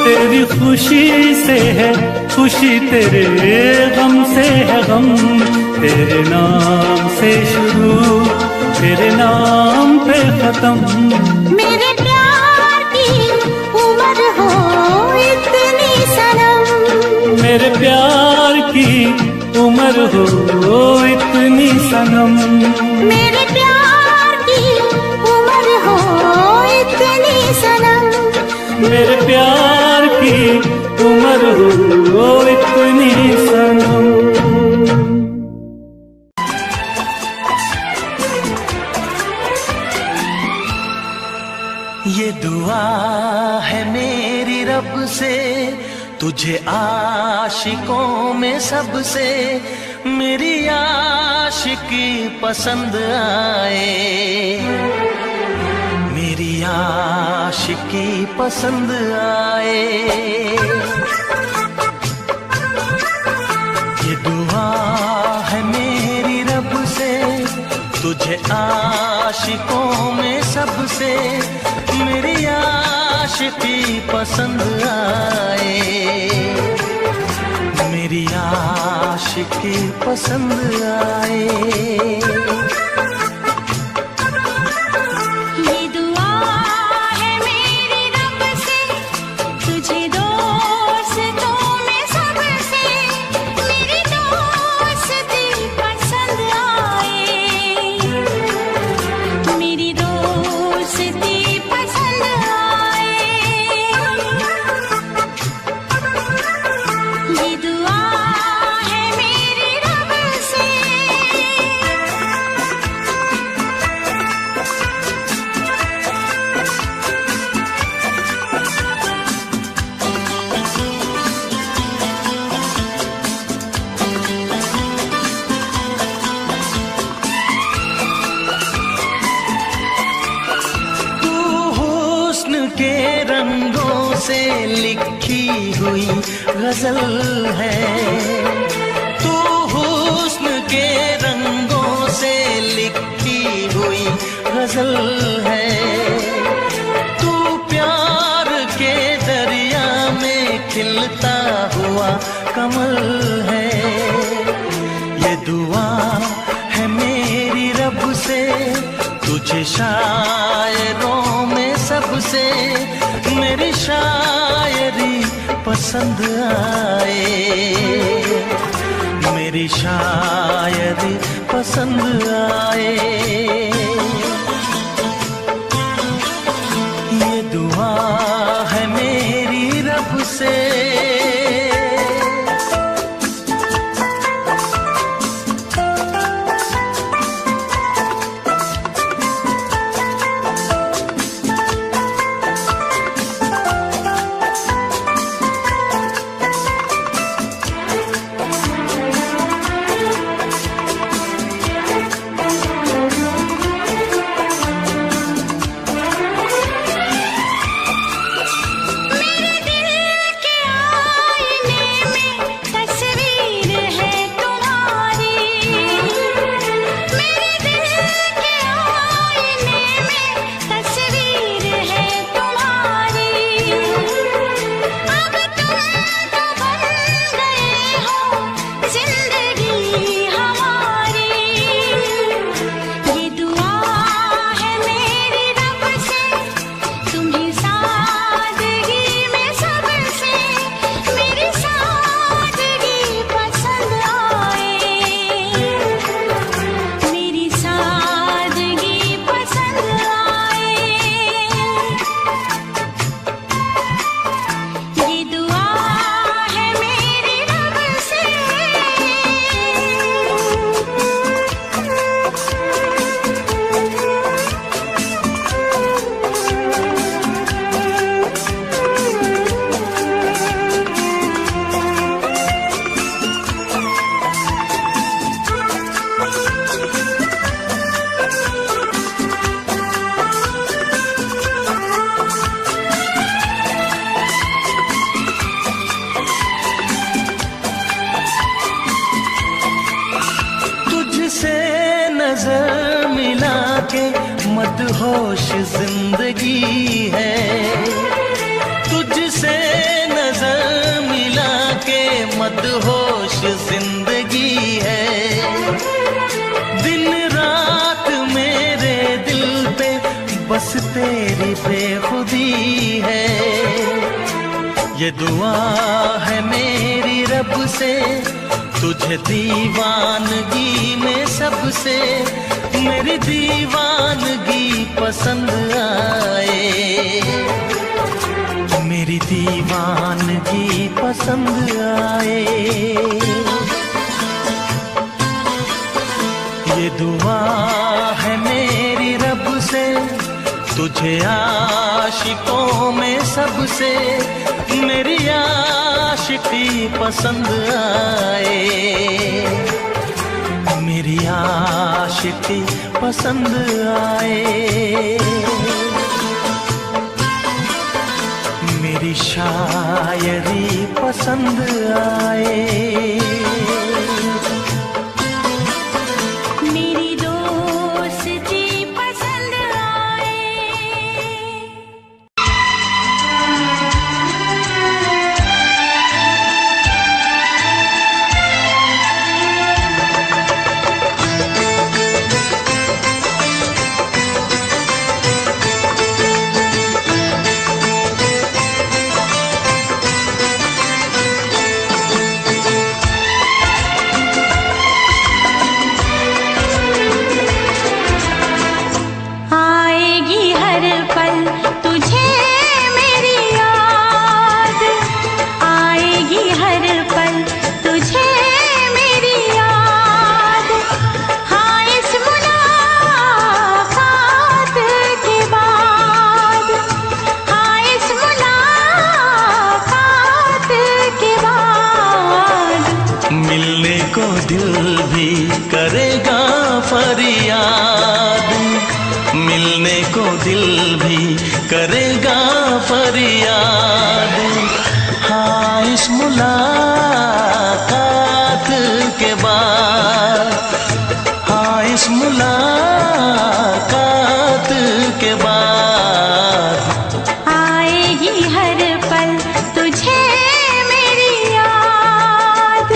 तेरी खुशी से है खुशी, तेरे गम से है गम। तेरे नाम से शुरू, तेरे नाम पे खत्म। मेरे प्यार की उम्र हो इतनी सनम। मेरे प्यार की उम्र हो इतनी सनम। मेरे प्यार ये दुआ है मेरी रब से, तुझे आशिकों में सबसे मेरी आशिकी पसंद आए, मेरी आशिकी पसंद आए। ये दुआ है मेरी रब से, तुझे आशिकों में सबसे मेरी आशिकी पसंद आए, मेरी आशिकी पसंद आए। के रंगों से लिखी हुई गजल है, तू हुस्न के रंगों से लिखी हुई गजल है, तू प्यार के दरिया में खिलता हुआ कमल है। ये दुआ है मेरी रब से, तुझे शायरों में सबसे मेरी शायरी पसंद आए, मेरी शायरी पसंद आए। ये दुआ है मेरी रब से। नजर मिला के मदहोश जिंदगी है, तुझसे नजर मिला के मदहोश जिंदगी है। दिन रात मेरे दिल पे बस तेरी बेखुदी है। ये दुआ है मेरी रब से, तुझे दीवानगी में सबसे मेरी दीवानगी पसंद आए, मेरी दीवानगी पसंद आए। ये दुआ है मेरी रब से, तुझे आशिकों में सबसे मेरी आशिकी पसंद आए, मेरी आशिकी पसंद आए, मेरी शायरी पसंद आए, मेरी दोस्ती पसंद आए। आएगी हर पल तुझे मेरी याद, आएगी हर पल तुझे मेरी याद। हाँ इस मुलाकात के बाद, हाँ इस मुलाकात के बाद मिलने को दिल भी करेगा फरियाद, मिलने को दिल भी करेगा फरियाद। हाँ इस मुलाकात के बाद, हाँ इस मुलाकात के बाद आएगी हर पल तुझे मेरी याद।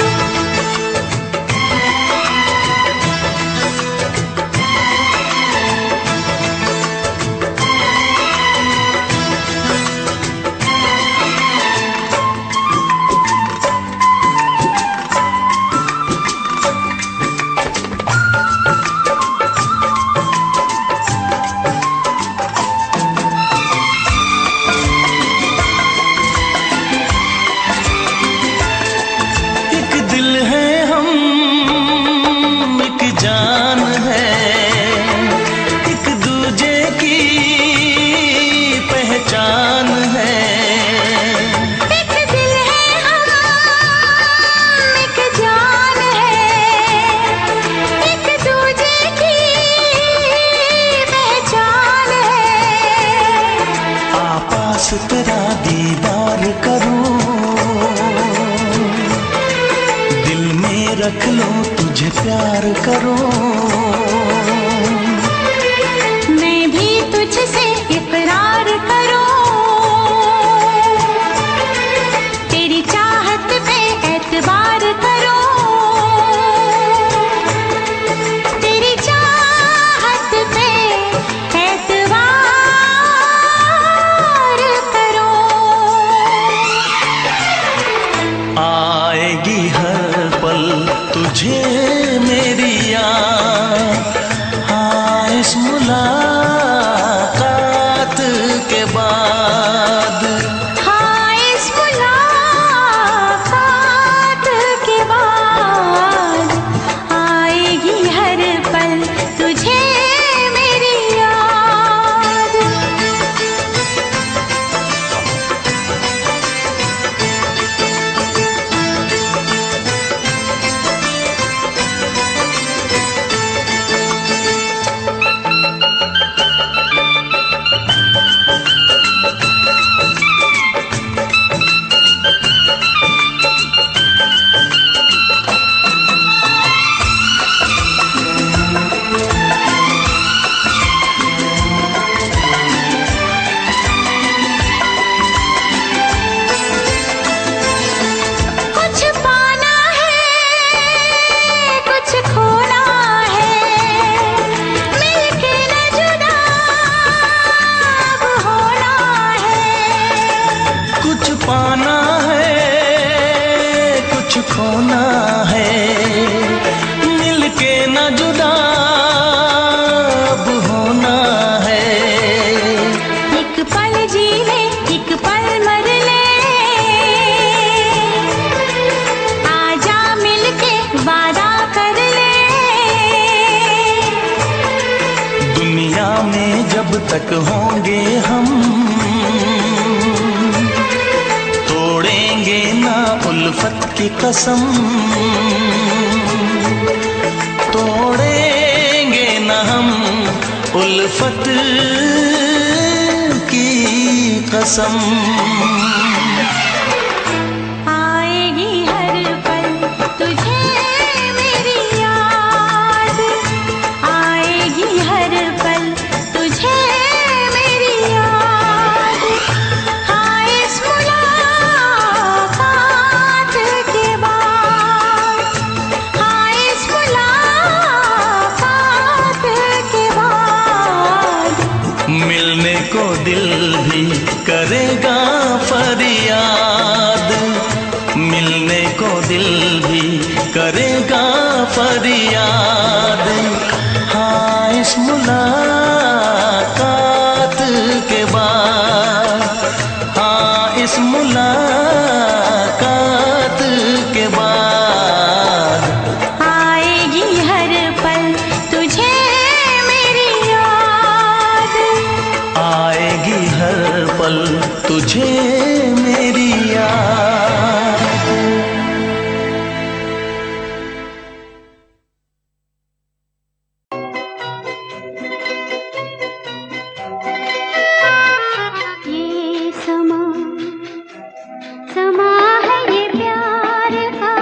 एक दिल है हम, एक जान है, एक दूजे की पहचान है। एक दिल है हम, एक जान है, एक दूजे की पहचान है। आपास तेरा दीदार करूं, दिल में रख लो तुझे प्यार करूं, मैं भी तुझसे इकरार करूं, तेरी चाहत पे एतबार करूं, तेरी चाहत पे एतबार करूं। आएगी हर पल तुझे मेरी याद। हाँ इस मुलाकात के बाद, हाँ इस मुलाकात के बाद आएगी हर पल तुझे मेरी याद। दुनिया में जब तक होंगे हम, तोड़ेंगे ना उल्फत की कसम, तोड़ेंगे ना हम उल्फत की कसम। आएगी हर पल तुझे मेरी याद, आएगी हर पल तुझे मेरी याद। हाँ इस मुलाकात के बाद, हाँ इस मुलाकात के बाद मिलने को दिल भी करेगा फरियाद, मिलने को दिल भी करेगा फरियाद। हाँ इस मुलाकात के बाद, हाँ इस मुलाकात के बाद आएगी हर पल तुझे मेरी याद, आएगी हर पल तुझे मेरी याद। ये समा समा है ये प्यार का,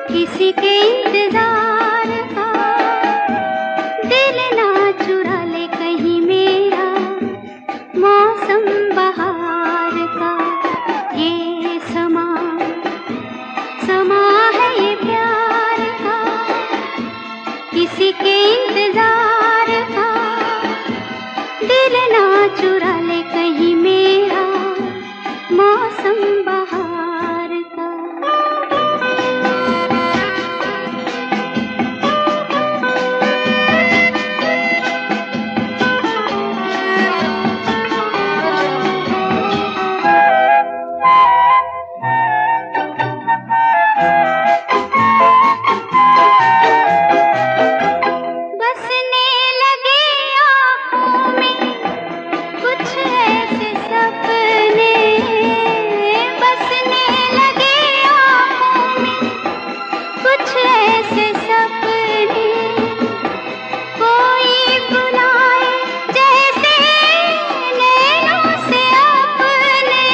किसी के इंतजार का। दिल ना चुरा ले कहीं मेरा मौसम बहार का। ये समा समा है ये प्यार का, किसी के इंतजार का। दिल ना चुरा ले कहीं मेरा मौसम बहार का। बसने लगे आँखों में कुछ ऐसे सपने, बसने लगे आँखों में कुछ ऐसे सपने। कोई बुलाए जैसे नैनों से अपने,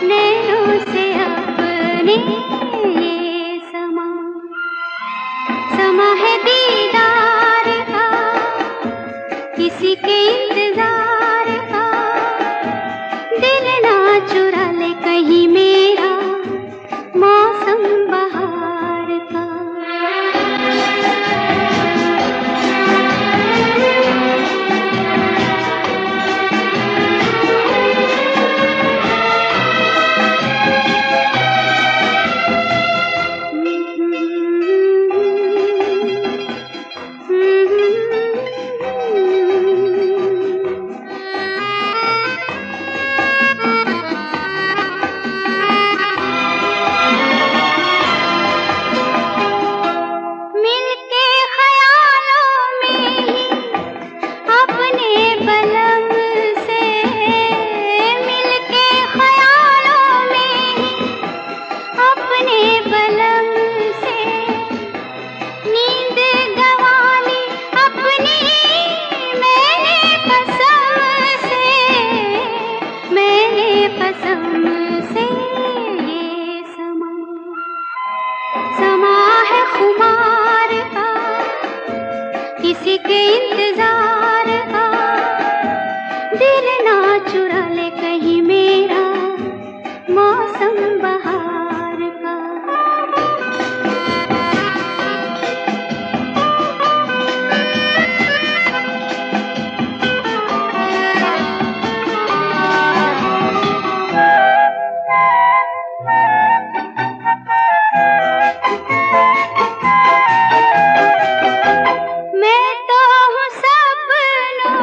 नैनों से अपने। ये समा समा है दीदार का, किसी के इंतजार का। दिल ना चुरा ले कहीं मेरा मौसम बहार का। मिलके ख्यालों में ही अपने बलम से, मिलके ख्यालों में ही अपने बलम से। नींद गंवा ली अपनी मैंने कसम से, मैंने कसम से। ये समा समा है खुमार का, किसी के इंतजार का। दिल ना चुरा ले कहीं मेरा मौसम बहार का। मैं तो हूँ सपनों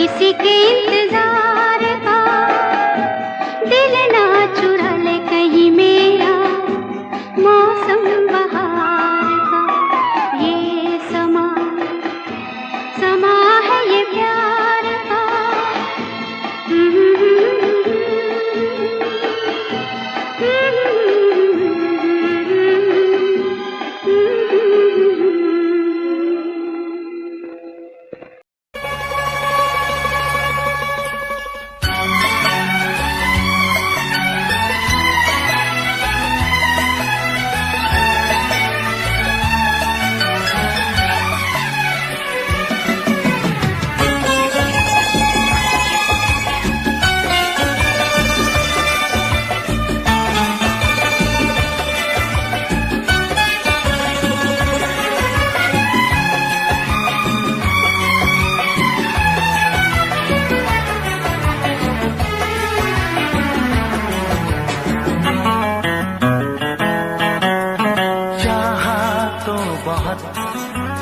किसी के इंतजार का दिल ना चुरा ले कहीं मेरा मौसम बहार का। ये समा समा है ये प्यार का।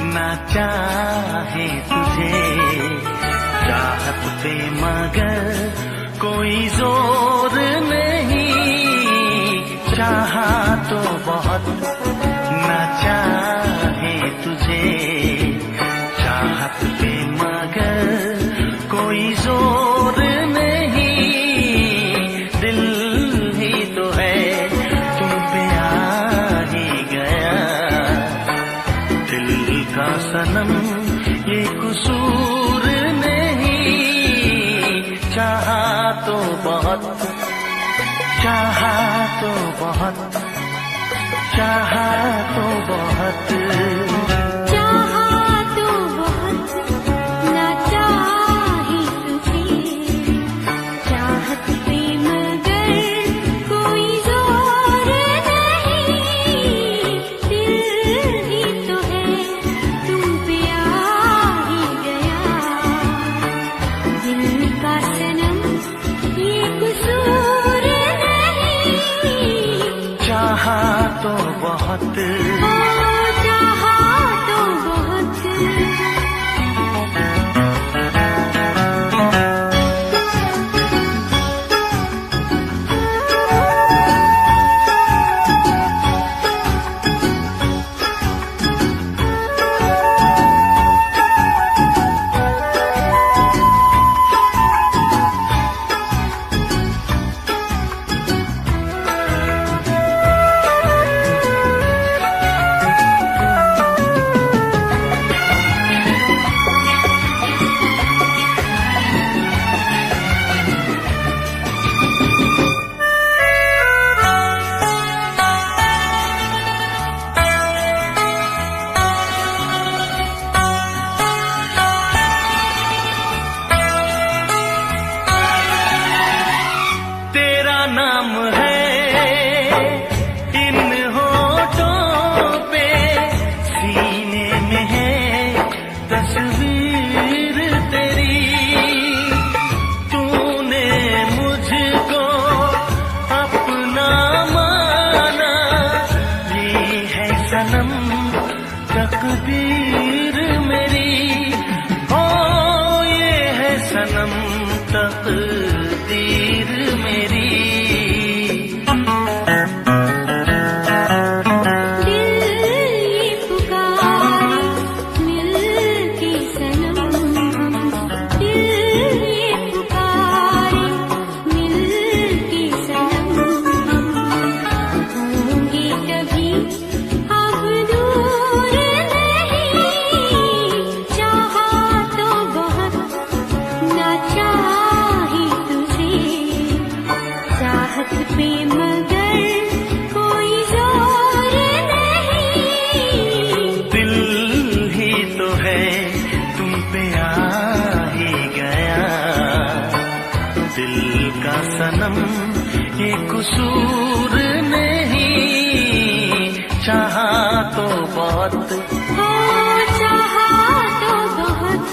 ना चाहे तुझे चाहत पे मगर कोई जोर नहीं। चाहा तो बहुत ना चाहे तुझे चाहत पे मगर कोई जोर नहीं। दिल ही तो है तुम पे आ ही गया। दिल का सनम ये कसूर नहीं। चाहा तो बहुत चाहा तो बहुत चाहा तो बहुत चाहा तो बहुत ना चाहे तुझे चाहत पे मगर कोई जोर नहीं। दिल ही तो है तुम पे आ ही गया। दिल का सनम ये कसूर नहीं। चाहा तो बहुत चाहा तो बहुत। तेरा नाम है इन होठों पे, सीने में है तस्वीर तेरी। तूने मुझको अपना माना, ये है सनम तकदीर मेरी। ओ ये है सनम तकदीर मेरी। सनम ये कसूर नहीं। चाहा तो बहुत चाहा तो बहुत।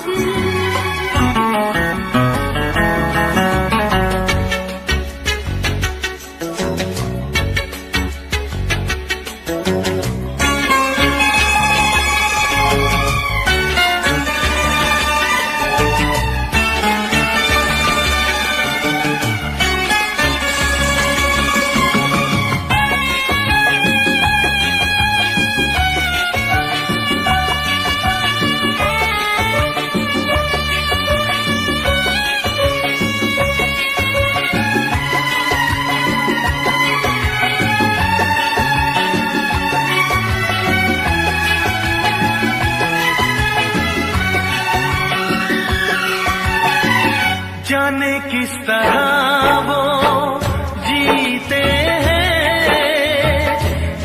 जाने किस तरह वो जीते हैं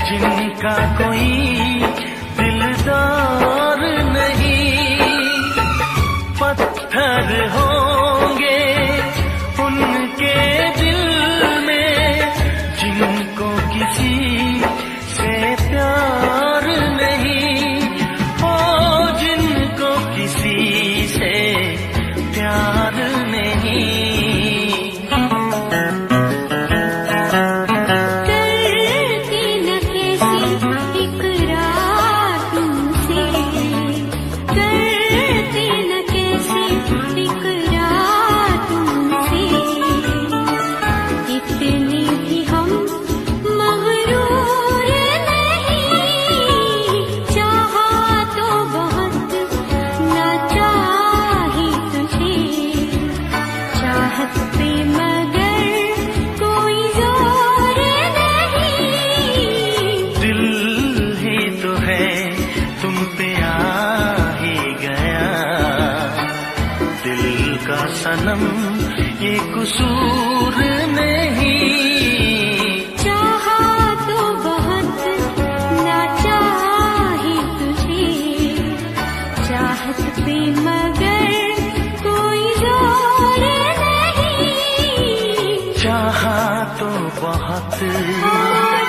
जिनका कोई दिलदार नहीं। पत्थर होंगे उनके दिल में जिनको किसी से प्यार नहीं। ओ जिनको किसी से प्यार नहीं। करती न कैसी इकरार तुमसे, करती न कैसी इकरार तुमसे। इतने भी हम मगरूर नहीं, चाहा तो बहुत ना चाही तुझे। चाहत पे मगर कोई जोर नहीं। दिल ही तो है तुम पे आ ही गया। दिल का सनम ये कसूर नहीं। चाहा तो बहुत ना चाही तुझे। चाहत पे मगर कोई जोर नहीं। चाहा तो बहुत,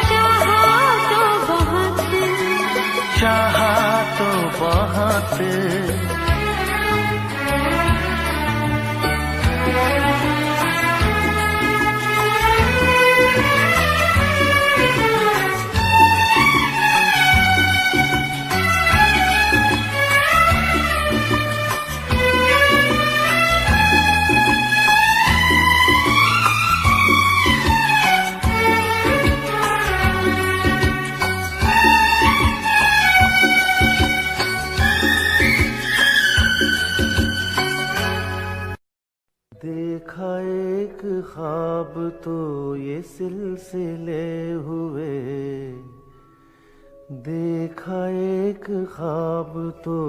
चाहा तो बहुत। चाहा तो बहुत। देखा एक ख्वाब तो ये सिलसिले हुए। देखा एक ख्वाब तो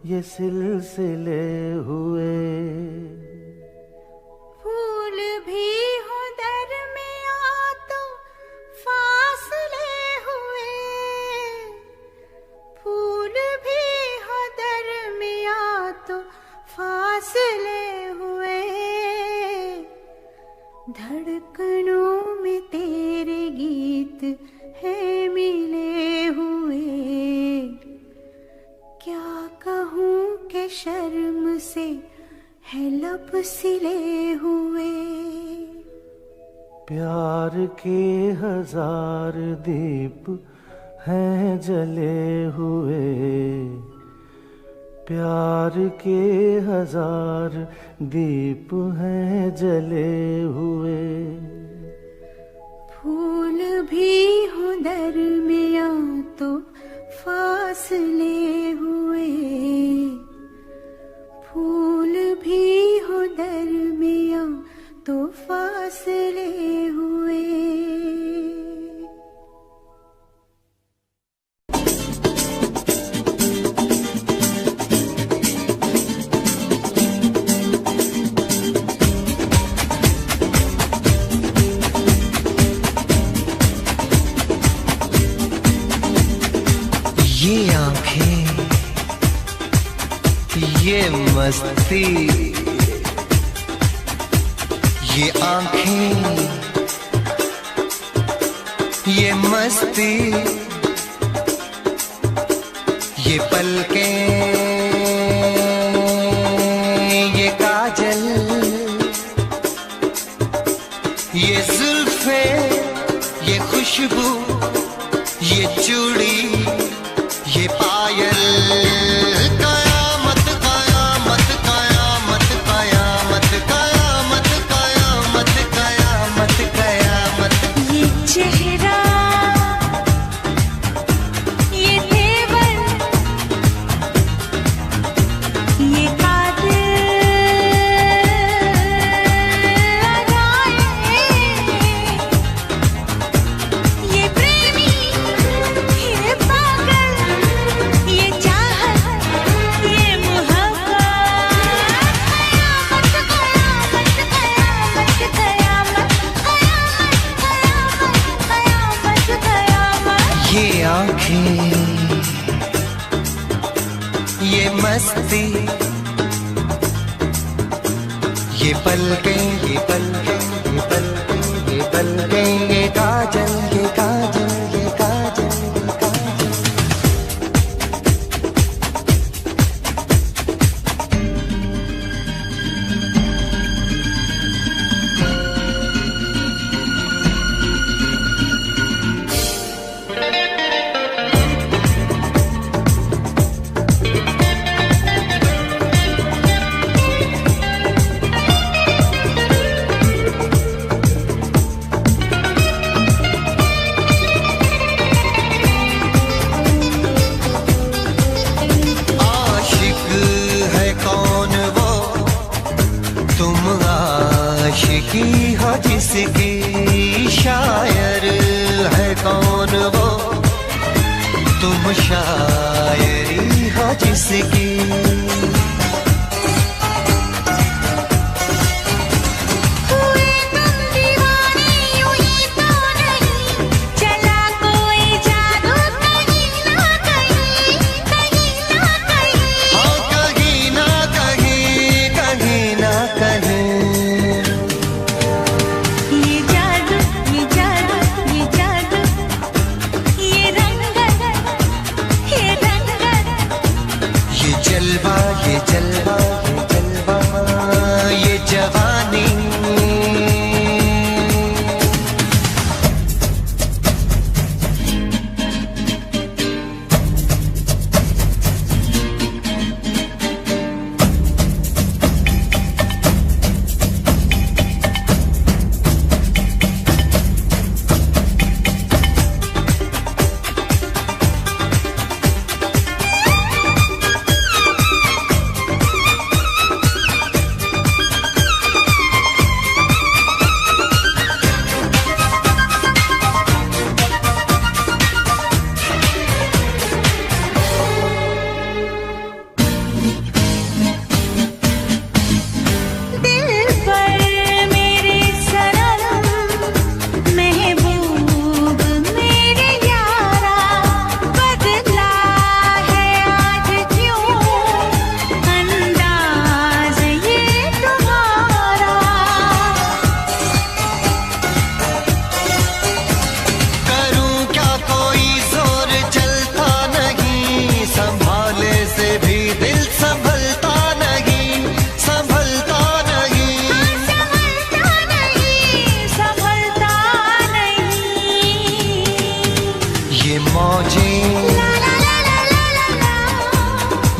ये सिलसिले हुए। फूल भी हो दरमियां तो फासले हुए। फूल भी हो दरमियां तो फासले हुए। धड़कनों में तेरे गीत है मिले हुए। क्या कहूँ कि शर्म से है लब सिले हुए। प्यार के हजार दीप हैं जले हुए। प्यार के हजार दीप हैं जले हुए। फूल भी हो दरमियां तो फासले हुए। फूल भी हो दरमियां तो फासले हुए। ये आंखें, ये मस्ती, ये आंखें, ये मस्ती, ये पलकें, ये काजल, ये जुल्फे, ये खुशबू, ये चूड़ी, ये पायल। कयामत कयामत कयामत कयामत कयामत कयामत कयामत कयामत। ये चेहरा, ये तेवर, ये कातिल अदाएं, ये प्रेम ये पलकें ये पलकें ये पलकें ये पलकें ये काजल ये काजल ये काजल ये काजल। आशिकी हो जिसकी, शायर है कौन वो, तुम शायरी हो जिसकी।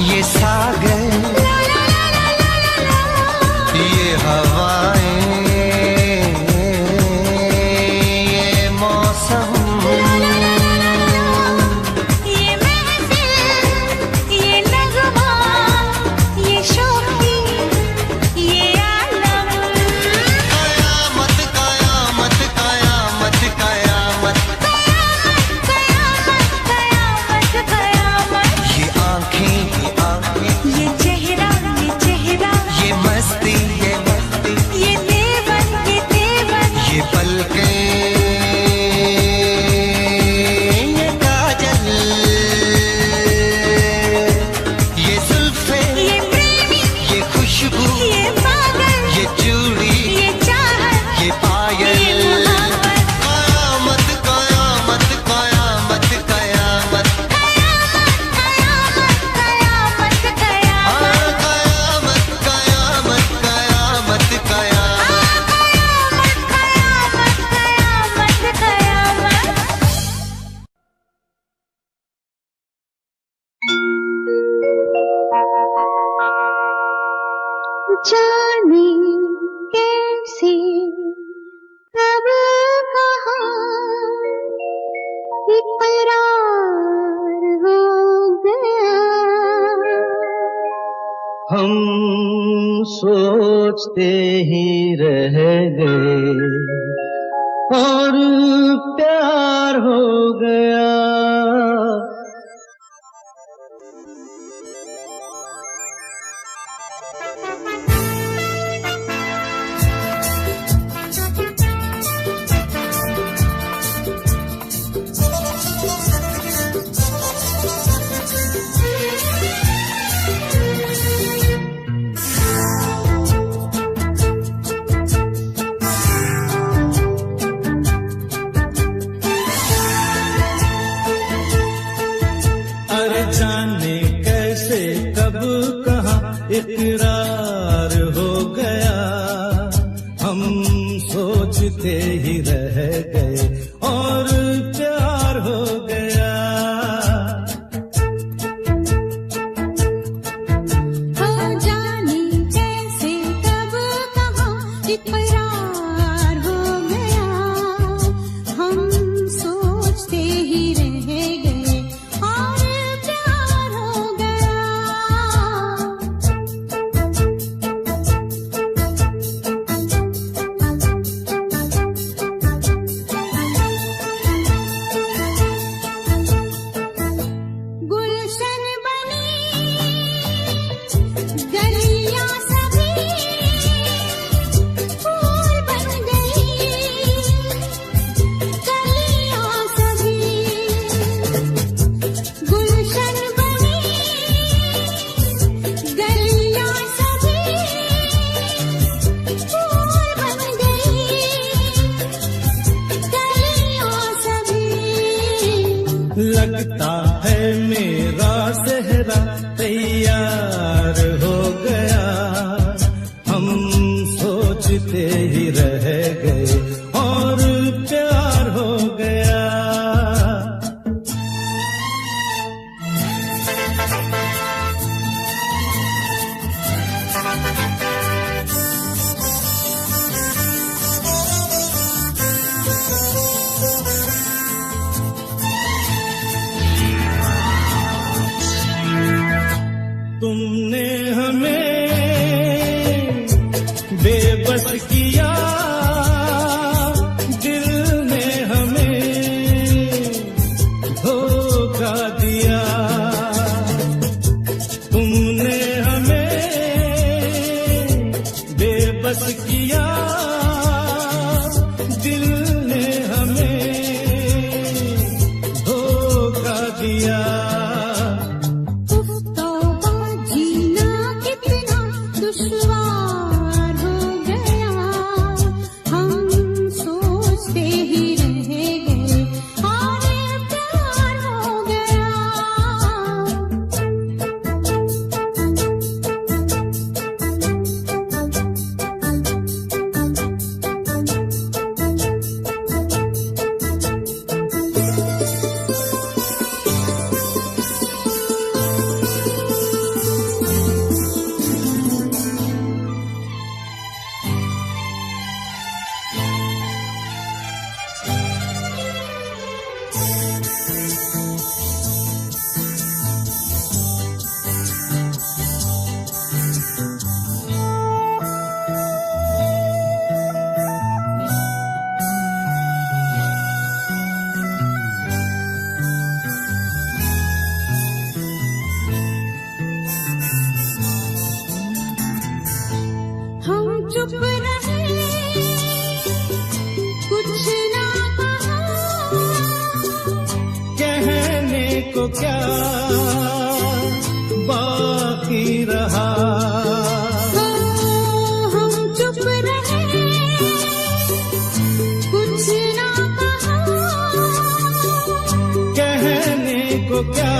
ये सागर ये हवाएं ये मौसम ये महफिल ये नगमा ये शौकी ये आलम। कयामत कयामत कयामत कयामत कयामत कयामत ये आँखें ये चेहरा ये मस्ती ये तेवर ये पलकें ये काजल ये जुल्फें ये प्रेमी ये खुशबू ये पागल ये चूड़ी ये चाहत ये पायल ये मोहब्बत। कयामत कयामत कयामत कयामत कयामत कयामत कयामत कयामत कयामत कयामत। कयामत कयामत। जाने कैसे कब कहाँ इकरार हो गया। हम सोचते ही रह गए और प्यार हो गया। सोचते ही रह गए और प्यार हो गया। हो जाने कैसे कब कहाँ इकरार हो गया, हम सोचते ही रह गए और प्यार हो गया। गुलशन बनी गलियां सभी फूल बन गई, गलियां सभी गुलशन बनी गलियां सभी फूल बन गई, गलियां सभी। लगता है मेरा सेहरा तैयार हो गया, हम सोचते ही रह गए और प्यार हो गया। तुमने हमें बेबस किया, दिल ने हमें धोखा दिया। तुमने हमें बेबस किया, दिल ने हमें धोखा दिया। जीना कितना दुश्वार हो गया, हम सोचते ही रह गए और प्यार हो गया। हम चुप रहे, कुछ ना कहा, कहने को क्या बाकी रहा। हम चुप रहे, कुछ ना कहा, कहने को क्या